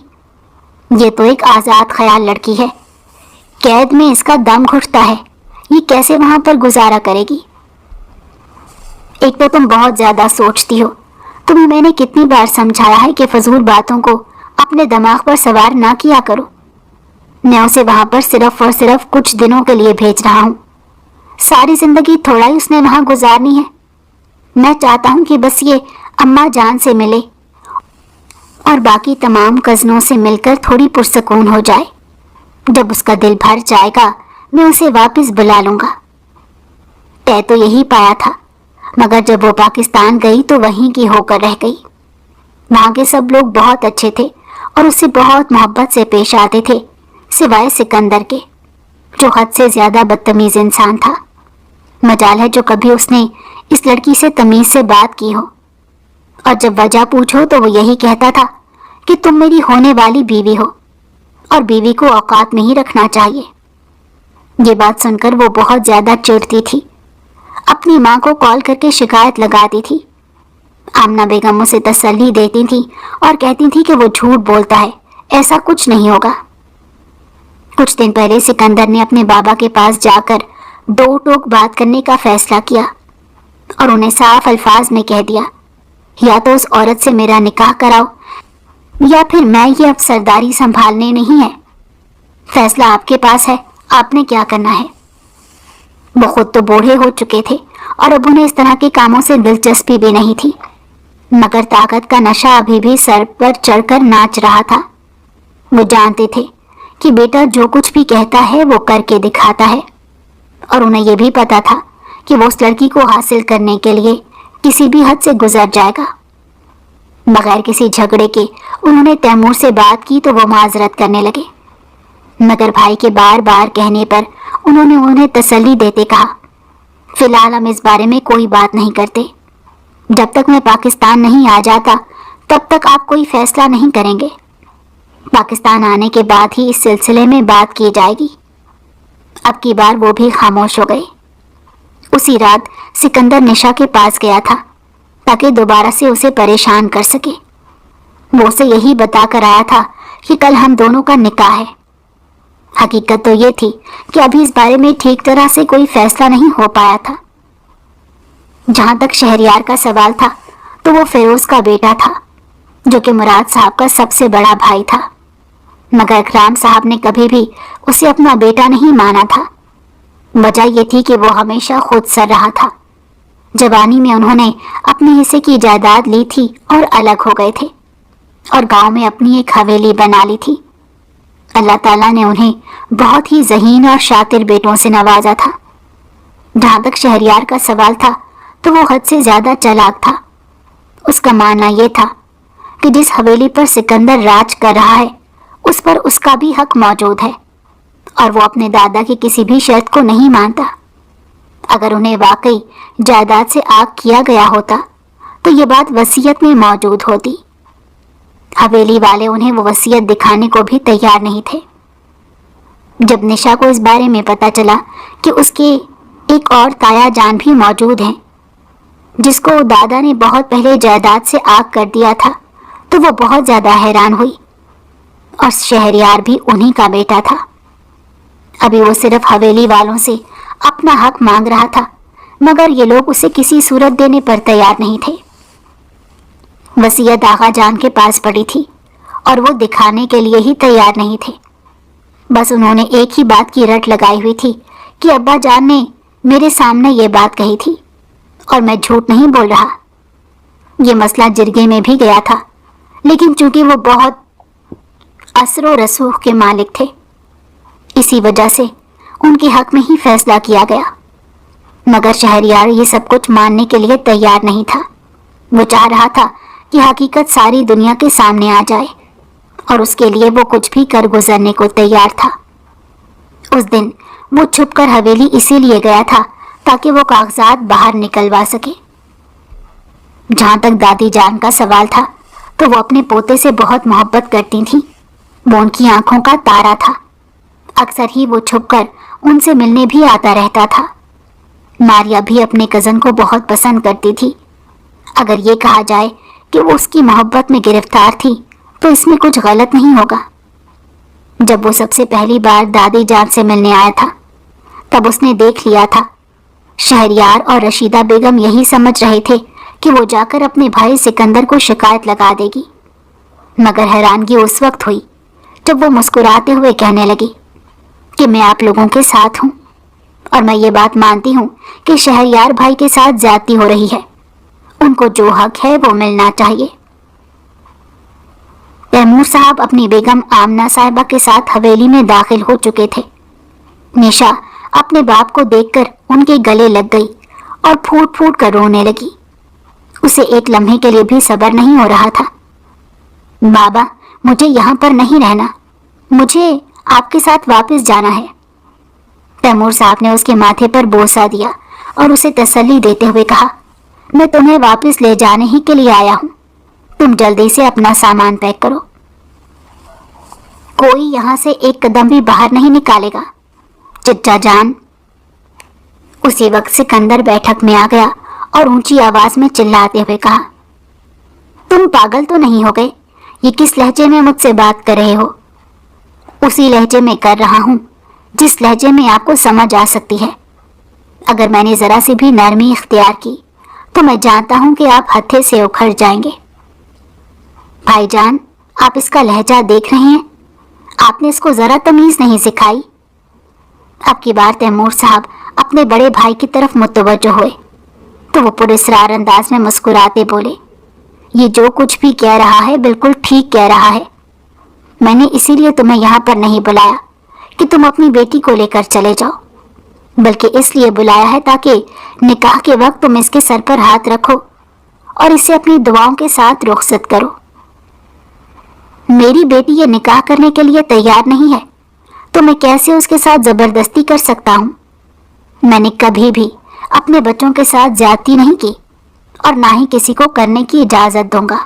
یہ تو ایک آزاد خیال لڑکی ہے، قید میں اس کا دم گھٹتا ہے، یہ کیسے وہاں پر گزارا کرے گی؟ ایک تو تم بہت زیادہ سوچتی ہو۔ تمہیں میں نے کتنی بار سمجھایا ہے کہ فضول باتوں کو اپنے دماغ پر سوار نہ کیا کرو۔ میں اسے وہاں پر صرف اور صرف کچھ دنوں کے لیے بھیج رہا ہوں۔ ساری زندگی تھوڑا ہی اس نے وہاں گزارنی ہے۔ میں چاہتا ہوں کہ بس یہ اماں جان سے ملے اور باقی تمام کزنوں سے مل کر تھوڑی پرسکون ہو جائے۔ جب اس کا دل بھر جائے گا میں اسے واپس بلا لوں گا۔ طے تو یہی پایا تھا، مگر جب وہ پاکستان گئی تو وہیں کی ہو کر رہ گئی۔ وہاں کے سب لوگ بہت اچھے تھے اور اس سے بہت محبت سے پیش آتے تھے، سوائے سکندر کے، جو حد سے زیادہ بدتمیز انسان تھا۔ مجال ہے جو کبھی اس نے اس لڑکی سے تمیز سے بات کی ہو، اور جب وجہ پوچھو تو وہ یہی کہتا تھا کہ تم میری ہونے والی بیوی ہو اور بیوی کو اوقات میں ہی رکھنا چاہیے۔ یہ بات سن کر وہ بہت زیادہ چڑھتی تھی، اپنی ماں کو کال کر کے شکایت لگاتی تھی۔ آمنہ بیگم اسے تسلی دیتی تھی اور کہتی تھی کہ وہ جھوٹ بولتا ہے، ایسا کچھ نہیں ہوگا۔ کچھ دن پہلے سکندر نے اپنے بابا کے پاس جا کر دو ٹوک بات کرنے کا فیصلہ کیا اور انہیں صاف الفاظ میں کہہ دیا، یا تو اس عورت سے میرا نکاح کراؤ یا پھر میں یہ اب سرداری سنبھالنے نہیں ہے۔ فیصلہ آپ کے پاس ہے، آپ نے کیا کرنا ہے۔ وہ خود تو بوڑھے ہو چکے تھے اور اب انہیں اس طرح کے کاموں سے دلچسپی بھی نہیں تھی، مگر طاقت کا نشہ ابھی بھی سر پر چڑھ کر ناچ رہا تھا۔ وہ جانتے تھے کہ بیٹا جو کچھ بھی کہتا ہے وہ کر کے دکھاتا ہے، اور انہیں یہ بھی پتا تھا کہ وہ اس لڑکی کو حاصل کرنے کے لیے کسی بھی حد سے گزر جائے گا۔ بغیر کسی جھگڑے کے انہوں نے تیمور سے بات کی تو وہ معذرت کرنے لگے، مگر بھائی کے بار بار کہنے پر انہوں نے انہیں تسلی دیتے کہا، فی الحال ہم اس بارے میں کوئی بات نہیں کرتے۔ جب تک میں پاکستان نہیں آ جاتا تب تک آپ کوئی فیصلہ نہیں کریں گے۔ پاکستان آنے کے بعد ہی اس سلسلے میں بات کی جائے گی۔ اب کی بار وہ بھی خاموش ہو گئے۔ اسی رات سکندر نشا کے پاس گیا تھا تاکہ دوبارہ سے اسے پریشان کر سکے۔ وہ اسے یہی بتا کر آیا تھا کہ کل ہم دونوں کا نکاح ہے۔ حقیقت تو یہ تھی کہ ابھی اس بارے میں ٹھیک طرح سے کوئی فیصلہ نہیں ہو پایا تھا۔ جہاں تک شہریار کا سوال تھا تو وہ فیروز کا بیٹا تھا، جو کہ مراد صاحب کا سب سے بڑا بھائی تھا، مگر اکرام صاحب نے کبھی بھی اسے اپنا بیٹا نہیں مانا تھا۔ وجہ یہ تھی کہ وہ ہمیشہ خود سر رہا تھا۔ جوانی میں انہوں نے اپنے حصے کی جائیداد لی تھی اور الگ ہو گئے تھے، اور گاؤں میں اپنی ایک حویلی بنا لی تھی۔ اللہ تعالیٰ نے انہیں بہت ہی ذہین اور شاطر بیٹوں سے نوازا تھا۔ جہاں تک شہریار کا سوال تھا تو وہ حد سے زیادہ چالاک تھا۔ اس کا ماننا یہ تھا کہ جس حویلی پر سکندر راج کر رہا ہے اس پر اس کا بھی حق موجود ہے، اور وہ اپنے دادا کی کسی بھی شرط کو نہیں مانتا۔ اگر انہیں واقعی جائیداد سے آگ کیا گیا ہوتا تو یہ بات وصیت میں موجود ہوتی۔ حویلی والے انہیں وہ وصیت دکھانے کو بھی تیار نہیں تھے۔ جب نشا کو اس بارے میں پتہ چلا کہ اس کے ایک اور تایا جان بھی موجود ہیں جس کو دادا نے بہت پہلے جائیداد سے آگ کر دیا تھا، تو وہ بہت زیادہ حیران ہوئی، اور شہریار بھی انہی کا بیٹا تھا۔ ابھی وہ صرف حویلی والوں سے اپنا حق مانگ رہا تھا، مگر یہ لوگ اسے کسی صورت دینے پر تیار نہیں تھے۔ وصیت آغا جان کے پاس پڑی تھی اور وہ دکھانے کے لیے ہی تیار نہیں تھے۔ بس انہوں نے ایک ہی بات کی رٹ لگائی ہوئی تھی کہ ابا جان نے میرے سامنے یہ بات کہی تھی اور میں جھوٹ نہیں بول رہا۔ یہ مسئلہ جرگے میں بھی گیا تھا، لیکن چونکہ وہ بہت اثر و رسوخ کے مالک تھے، اسی وجہ سے ان کے حق میں ہی فیصلہ کیا گیا۔ مگر شہریار یہ سب کچھ ماننے کے لیے تیار نہیں تھا۔ وہ چاہ رہا تھا کہ حقیقت ساری دنیا کے سامنے آ جائے، اور اس کے لیے وہ کچھ بھی کر گزرنے کو تیار تھا۔ اس دن وہ چھپ کر حویلی اسی لیے گیا تھا تاکہ وہ کاغذات باہر نکلوا سکے۔ جہاں تک دادی جان کا سوال تھا تو وہ اپنے پوتے سے بہت محبت کرتی تھیں۔ وہ ان کی آنکھوں کا تارا تھا۔ اکثر ہی وہ چھپ کر ان سے ملنے بھی آتا رہتا تھا۔ ماریا بھی اپنے کزن کو بہت پسند کرتی تھی۔ اگر یہ کہا جائے کہ وہ اس کی محبت میں گرفتار تھی تو اس میں کچھ غلط نہیں ہوگا۔ جب وہ سب سے پہلی بار دادی جان سے ملنے آیا تھا تب اس نے دیکھ لیا تھا۔ شہریار اور رشیدہ بیگم یہی سمجھ رہے تھے کہ وہ جا کر اپنے بھائی سکندر کو شکایت لگا دے گی، مگر حیرانگی اس وقت ہوئی جب وہ مسکراتے ہوئے کہنے لگی کہ میں آپ لوگوں کے ساتھ ہوں، اور میں یہ بات مانتی ہوں کہ شہریار بھائی کے ساتھ زیادتی ہو رہی ہے۔ ان کو جو حق ہے وہ ملنا چاہیے۔ تیمور صاحب اپنی بیگم آمنہ صاحبہ کے ساتھ حویلی میں داخل ہو چکے تھے۔ نشا اپنے باپ کو دیکھ کر ان کے گلے لگ گئی اور پھوٹ پھوٹ کر رونے لگی۔ اسے ایک لمحے کے لیے بھی صبر نہیں ہو رہا تھا۔ بابا، مجھے یہاں پر نہیں رہنا، مجھے آپ کے ساتھ واپس جانا ہے۔ تیمور صاحب نے اس کے ماتھے پر بوسہ دیا اور اسے تسلی دیتے ہوئے کہا، میں تمہیں واپس لے جانے ہی کے لیے آیا ہوں، تم جلدی سے اپنا سامان پیک کرو۔ کوئی یہاں سے ایک قدم بھی باہر نہیں نکالے گا، چچا جان۔ اسی وقت سکندر بیٹھک میں آ گیا اور اونچی آواز میں چلاتے ہوئے کہا، تم پاگل تو نہیں ہو گئے؟ یہ کس لہجے میں مجھ سے بات کر رہے ہو؟ اسی لہجے میں کر رہا ہوں جس لہجے میں آپ کو سمجھ آ سکتی ہے۔ اگر میں نے ذرا سی بھی نرمی اختیار کی تو میں جانتا ہوں کہ آپ ہتھے سے اکھڑ جائیں گے۔ بھائی جان، آپ اس کا لہجہ دیکھ رہے ہیں؟ آپ نے اس کو ذرا تمیز نہیں سکھائی۔ اب کی بار تیمور صاحب اپنے بڑے بھائی کی طرف متوجہ ہوئے تو وہ پراسرار انداز میں مسکراتے بولے، یہ جو کچھ بھی کہہ رہا ہے بالکل ٹھیک کہہ رہا ہے۔ میں نے اسی لیے تمہیں یہاں پر نہیں بلایا کہ تم اپنی بیٹی کو لے کر چلے جاؤ، بلکہ اس لیے بلایا ہے تاکہ نکاح کے وقت تم اس کے سر پر ہاتھ رکھو اور اسے اپنی دعاؤں کے ساتھ رخصت کرو۔ میری بیٹی یہ نکاح کرنے کے لیے تیار نہیں ہے تو میں کیسے اس کے ساتھ زبردستی کر سکتا ہوں؟ میں نے کبھی بھی اپنے بچوں کے ساتھ زیادتی نہیں کی اور نہ ہی کسی کو کرنے کی اجازت دوں گا۔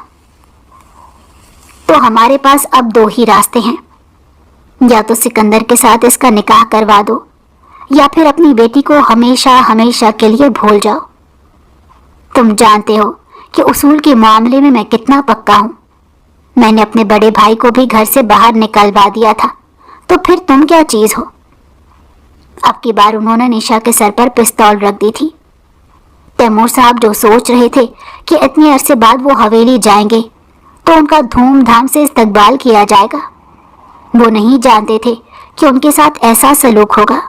تو ہمارے پاس اب دو ہی راستے ہیں، یا تو سکندر کے ساتھ اس کا نکاح کروا دو یا پھر اپنی بیٹی کو ہمیشہ ہمیشہ کے لیے بھول جاؤ۔ تم جانتے ہو کہ اصول کے معاملے میں کتنا پکا ہوں۔ میں نے اپنے بڑے بھائی کو بھی گھر سے باہر نکلوا دیا تھا، تو پھر تم کیا چیز ہو؟ اب کی بار انہوں نے نشا کے سر پر پستول رکھ دی تھی۔ تیمور صاحب جو سوچ رہے تھے کہ اتنے عرصے بعد وہ حویلی جائیں گے تو ان کا دھوم دھام سے استقبال کیا جائے گا، وہ نہیں جانتے تھے کہ ان کے ساتھ ایسا سلوک ہوگا۔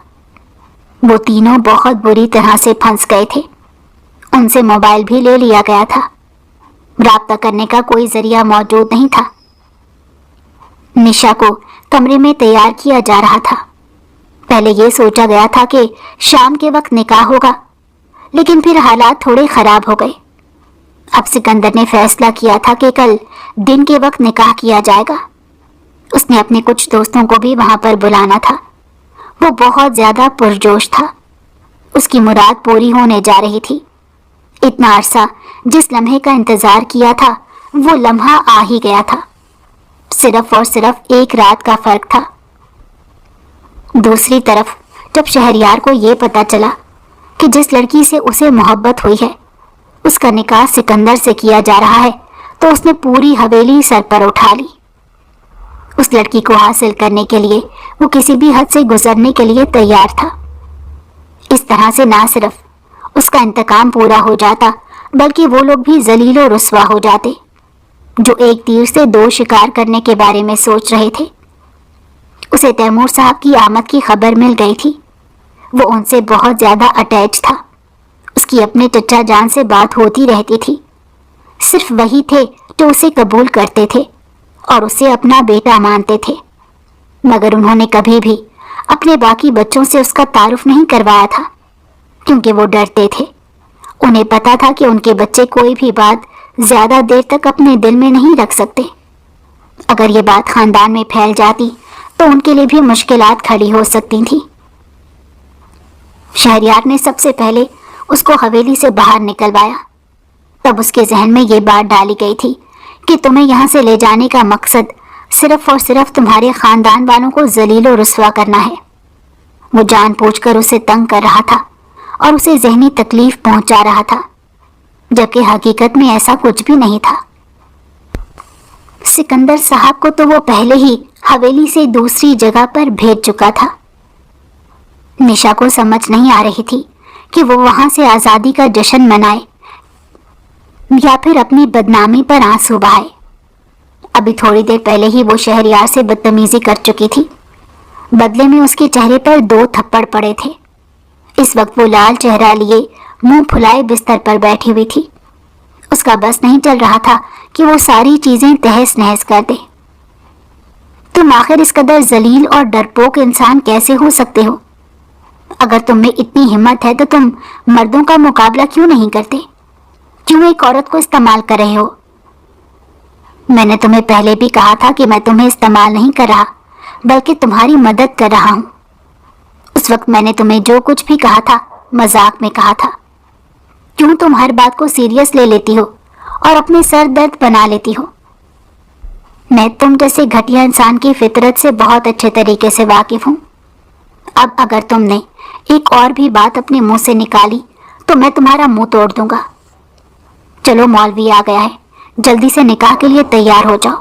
وہ تینوں بہت بری طرح سے پھنس گئے تھے۔ ان سے موبائل بھی لے لیا گیا تھا، رابطہ کرنے کا کوئی ذریعہ موجود نہیں تھا۔ نشا کو کمرے میں تیار کیا جا رہا تھا۔ پہلے یہ سوچا گیا تھا کہ شام کے وقت نکاح ہوگا، لیکن پھر حالات تھوڑے خراب ہو گئے۔ اب سکندر نے فیصلہ کیا تھا کہ کل دن کے وقت نکاح کیا جائے گا۔ اس نے اپنے کچھ دوستوں کو بھی وہاں پر بلانا تھا۔ وہ بہت زیادہ پرجوش تھا۔ اس کی مراد پوری ہونے جا رہی تھی۔ اتنا عرصہ جس لمحے کا انتظار کیا تھا وہ لمحہ آ ہی گیا تھا، صرف اور صرف ایک رات کا فرق تھا۔ دوسری طرف جب شہریار کو یہ پتا چلا کہ جس لڑکی سے اسے محبت ہوئی ہے اس کا نکاح سکندر سے کیا جا رہا ہے تو اس نے پوری حویلی سر پر اٹھا لی۔ اس لڑکی کو حاصل کرنے کے لیے وہ کسی بھی حد سے گزرنے کے لیے تیار تھا۔ اس طرح سے نہ صرف اس کا انتقام پورا ہو جاتا بلکہ وہ لوگ بھی ذلیل و رسوا ہو جاتے جو ایک تیر سے دو شکار کرنے کے بارے میں سوچ رہے تھے۔ اسے تیمور صاحب کی آمد کی خبر مل گئی تھی۔ وہ ان سے بہت زیادہ اٹیچ تھا۔ اس کی اپنے چچا جان سے بات ہوتی رہتی تھی۔ صرف وہی تھے جو اسے قبول کرتے تھے اور اسے اپنا بیٹا مانتے تھے، مگر انہوں نے کبھی بھی اپنے باقی بچوں سے اس کا تعارف نہیں کروایا تھا کیونکہ وہ ڈرتے تھے۔ انہیں پتا تھا کہ ان کے بچے کوئی بھی بات زیادہ دیر تک اپنے دل میں نہیں رکھ سکتے۔ اگر یہ بات خاندان میں پھیل جاتی تو ان کے لیے بھی مشکلات کھڑی ہو سکتی تھیں۔ شہریار نے سب سے پہلے اس کو حویلی سے باہر نکلوایا۔ تب اس کے ذہن میں یہ بات ڈالی گئی تھی کہ تمہیں یہاں سے لے جانے کا مقصد صرف اور صرف تمہارے خاندان والوں کو ذلیل و رسوا کرنا ہے۔ وہ جان بوجھ کر اسے تنگ کر رہا تھا اور اسے ذہنی تکلیف پہنچا رہا تھا، جبکہ حقیقت میں ایسا کچھ بھی نہیں تھا۔ سکندر صاحب کو تو وہ پہلے ہی حویلی سے دوسری جگہ پر بھیج چکا تھا۔ نشا کو سمجھ نہیں آ رہی تھی کہ وہ وہاں سے آزادی کا جشن منائے یا پھر اپنی بدنامی پر آنسو بہائے۔ ابھی تھوڑی دیر پہلے ہی وہ شہریار سے بدتمیزی کر چکی تھی، بدلے میں اس کے چہرے پر 2 تھپڑ پڑے تھے۔ اس وقت وہ لال چہرہ لیے منہ پھلائے بستر پر بیٹھی ہوئی تھی۔ اس کا بس نہیں چل رہا تھا کہ وہ ساری چیزیں تہس نہس کر دے۔ تم آخر اس قدر ذلیل اور ڈرپوک انسان کیسے ہو سکتے ہو؟ اگر تم میں اتنی ہمت ہے تو تم مردوں کا مقابلہ کیوں نہیں کرتے؟ کیوں ایک عورت کو استعمال کر رہے ہو؟ میں نے تمہیں پہلے بھی کہا تھا کہ میں تمہیں استعمال نہیں کر رہا بلکہ تمہاری مدد کر رہا ہوں۔ اس وقت میں نے تمہیں جو کچھ بھی کہا تھا مذاق میں کہا تھا۔ کیوں تم ہر بات کو سیریس لے لیتی ہو اور اپنے سر درد بنا لیتی ہو؟ میں تم جیسے گھٹیا انسان کی فطرت سے بہت اچھے طریقے سے واقف ہوں۔ اب اگر تم نے ایک اور بھی بات اپنے منہ سے نکالی تو میں تمہارا منہ توڑ دوں گا۔ چلو مولوی آ گیا ہے، جلدی سے نکاح کے لیے تیار ہو جاؤ۔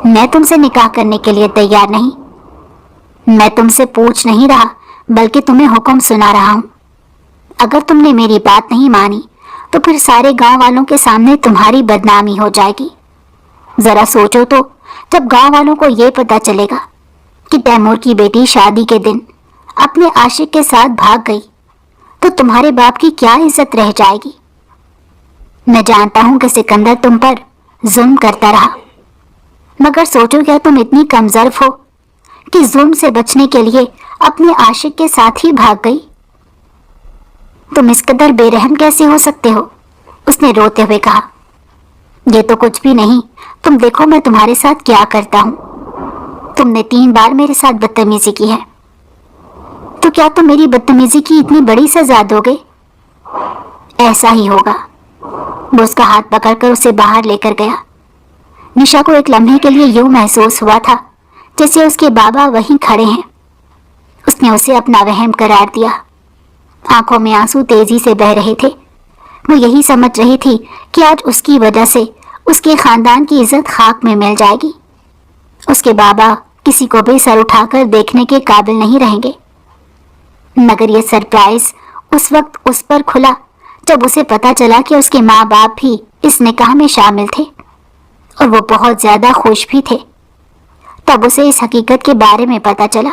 میں تم سے نکاح کرنے کے لیے تیار نہیں، میں تم سے پوچھ نہیں رہا بلکہ تمہیں حکم سنا رہا ہوں۔ اگر تم نے میری بات نہیں مانی تو پھر سارے گاؤں والوں کے سامنے تمہاری بدنامی ہو جائے گی۔ ذرا سوچو تو، جب گاؤں والوں کو یہ پتا چلے گا کہ تیمور کی بیٹی شادی کے دن اپنے عاشق کے ساتھ بھاگ گئی تو تمہارے باپ کی کیا عزت رہ جائے گی؟ میں جانتا ہوں کہ سکندر تم پر ظلم کرتا رہا، مگر سوچو کیا تم اتنی کمزرف ہو کہ ظلم سے بچنے کے لیے اپنے عاشق کے ساتھ ہی بھاگ گئی؟ تم اس قدر بے رحم کیسے ہو سکتے ہو؟ اس نے روتے ہوئے کہا۔ یہ تو کچھ بھی نہیں، تم دیکھو میں تمہارے ساتھ کیا کرتا ہوں۔ تم نے 3 بار میرے ساتھ بدتمیزی کی ہے، تو کیا تم میری بدتمیزی کی اتنی بڑی سزا دو گے؟ ایسا ہی ہوگا۔ وہ اس کا ہاتھ پکڑ کر اسے باہر لے کر گیا۔ نشا کو ایک لمحے کے لیے یوں محسوس ہوا تھا جیسے اس کے بابا وہیں کھڑے ہیں۔ اس نے اسے اپنا وہم قرار دیا۔ آنکھوں میں آنسو تیزی سے بہہ رہے تھے۔ وہ یہی سمجھ رہی تھی کہ آج اس کی وجہ سے اس کے خاندان کی عزت خاک میں مل جائے گی۔ اس کے بابا کسی کو بھی سر اٹھا کر دیکھنے کے قابل نہیں رہیں گے۔ مگر یہ سرپرائز اس وقت اس پر کھلا جب اسے پتا چلا کہ اس کے ماں باپ بھی اس نکاح میں شامل تھے اور وہ بہت زیادہ خوش بھی تھے۔ تب اسے اس حقیقت کے بارے میں پتا چلا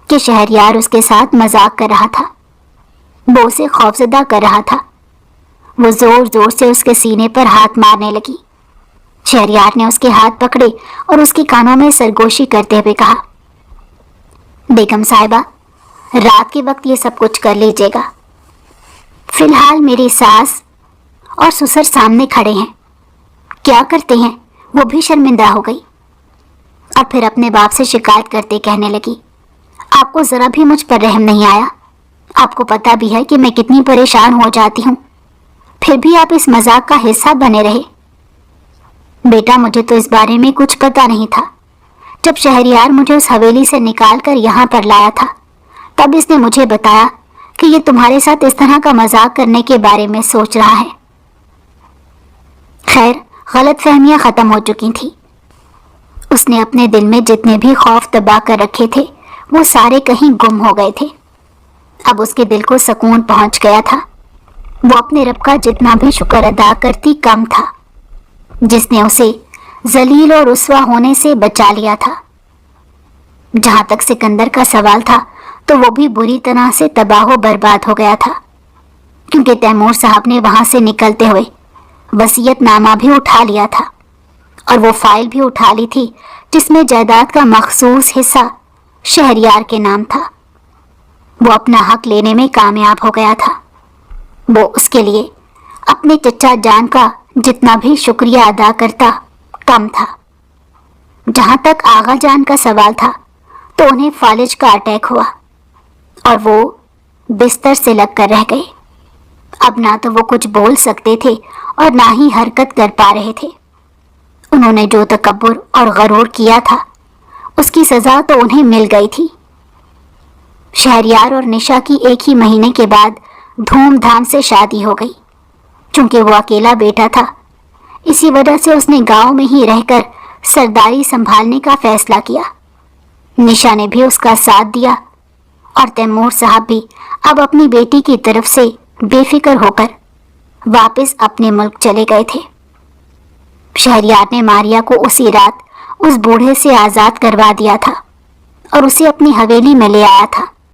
کہ شہریار اس کے ساتھ مذاق کر رہا تھا، وہ اسے خوفزدہ کر رہا تھا۔ وہ زور زور سے اس کے سینے پر ہاتھ مارنے لگی۔ شہریار نے اس کے ہاتھ پکڑے اور اس کے کانوں میں سرگوشی کرتے ہوئے کہا، بیگم صاحبہ، رات کے وقت یہ سب کچھ کر لیجیے گا۔ فی الحال میری ساس اور سسر سامنے کھڑے ہیں، کیا کرتے ہیں؟ وہ بھی شرمندہ ہو گئی اور پھر اپنے باپ سے شکایت کرتے کہنے لگی، آپ کو ذرا بھی مجھ پر رحم نہیں آیا؟ آپ کو پتا بھی ہے کہ میں کتنی پریشان ہو جاتی ہوں، پھر بھی آپ اس مذاق کا حصہ بنے رہے۔ بیٹا مجھے تو اس بارے میں کچھ پتا نہیں تھا۔ جب شہریار مجھے اس حویلی سے نکال کر یہاں پر لایا تھا تب اس نے مجھے بتایا کہ یہ تمہارے ساتھ اس طرح کا مذاق کرنے کے بارے میں سوچ رہا ہے۔ خیر، غلط فہمیاں ختم ہو چکی تھیں۔ اس نے اپنے دل میں جتنے بھی خوف دبا کر رکھے تھے وہ سارے کہیں گم ہو گئے تھے۔ اب اس کے دل کو سکون پہنچ گیا تھا۔ وہ اپنے رب کا جتنا بھی شکر ادا کرتی کم تھا، جس نے اسے ذلیل اور رسوا ہونے سے بچا لیا تھا۔ جہاں تک سکندر کا سوال تھا تو وہ بھی بری طرح سے تباہ و برباد ہو گیا تھا، کیونکہ تیمور صاحب نے وہاں سے نکلتے ہوئے وصیت نامہ بھی اٹھا لیا تھا، اور وہ فائل بھی اٹھا لی تھی جس میں جائیداد کا مخصوص حصہ شہریار کے نام تھا۔ وہ اپنا حق لینے میں کامیاب ہو گیا تھا۔ وہ اس کے لیے اپنے چچا جان کا جتنا بھی شکریہ ادا کرتا کم تھا۔ جہاں تک آغا جان کا سوال تھا تو انہیں فالج کا اٹیک ہوا اور وہ بستر سے لگ کر رہ گئے۔ اب نہ تو وہ کچھ بول سکتے تھے اور نہ ہی حرکت کر پا رہے تھے۔ انہوں نے جو تکبر اور غرور کیا تھا اس کی سزا تو انہیں مل گئی تھی۔ شہریار اور نشا کی ایک ہی مہینے کے بعد دھوم دھام سے شادی ہو گئی۔ چونکہ وہ اکیلا بیٹا تھا، اسی وجہ سے اس نے گاؤں میں ہی رہ کر سرداری سنبھالنے کا فیصلہ کیا۔ نشا نے بھی اس کا ساتھ دیا اور تیمور صاحب بھی اب اپنی بیٹی کی طرف سے بے فکر ہو کر واپس اپنے ملک چلے گئے تھے۔ شہریار نے ماریا کو اسی رات اس بوڑھے سے آزاد کروا دیا تھا اور اسے اپنی حویلی میں لے آیا تھا۔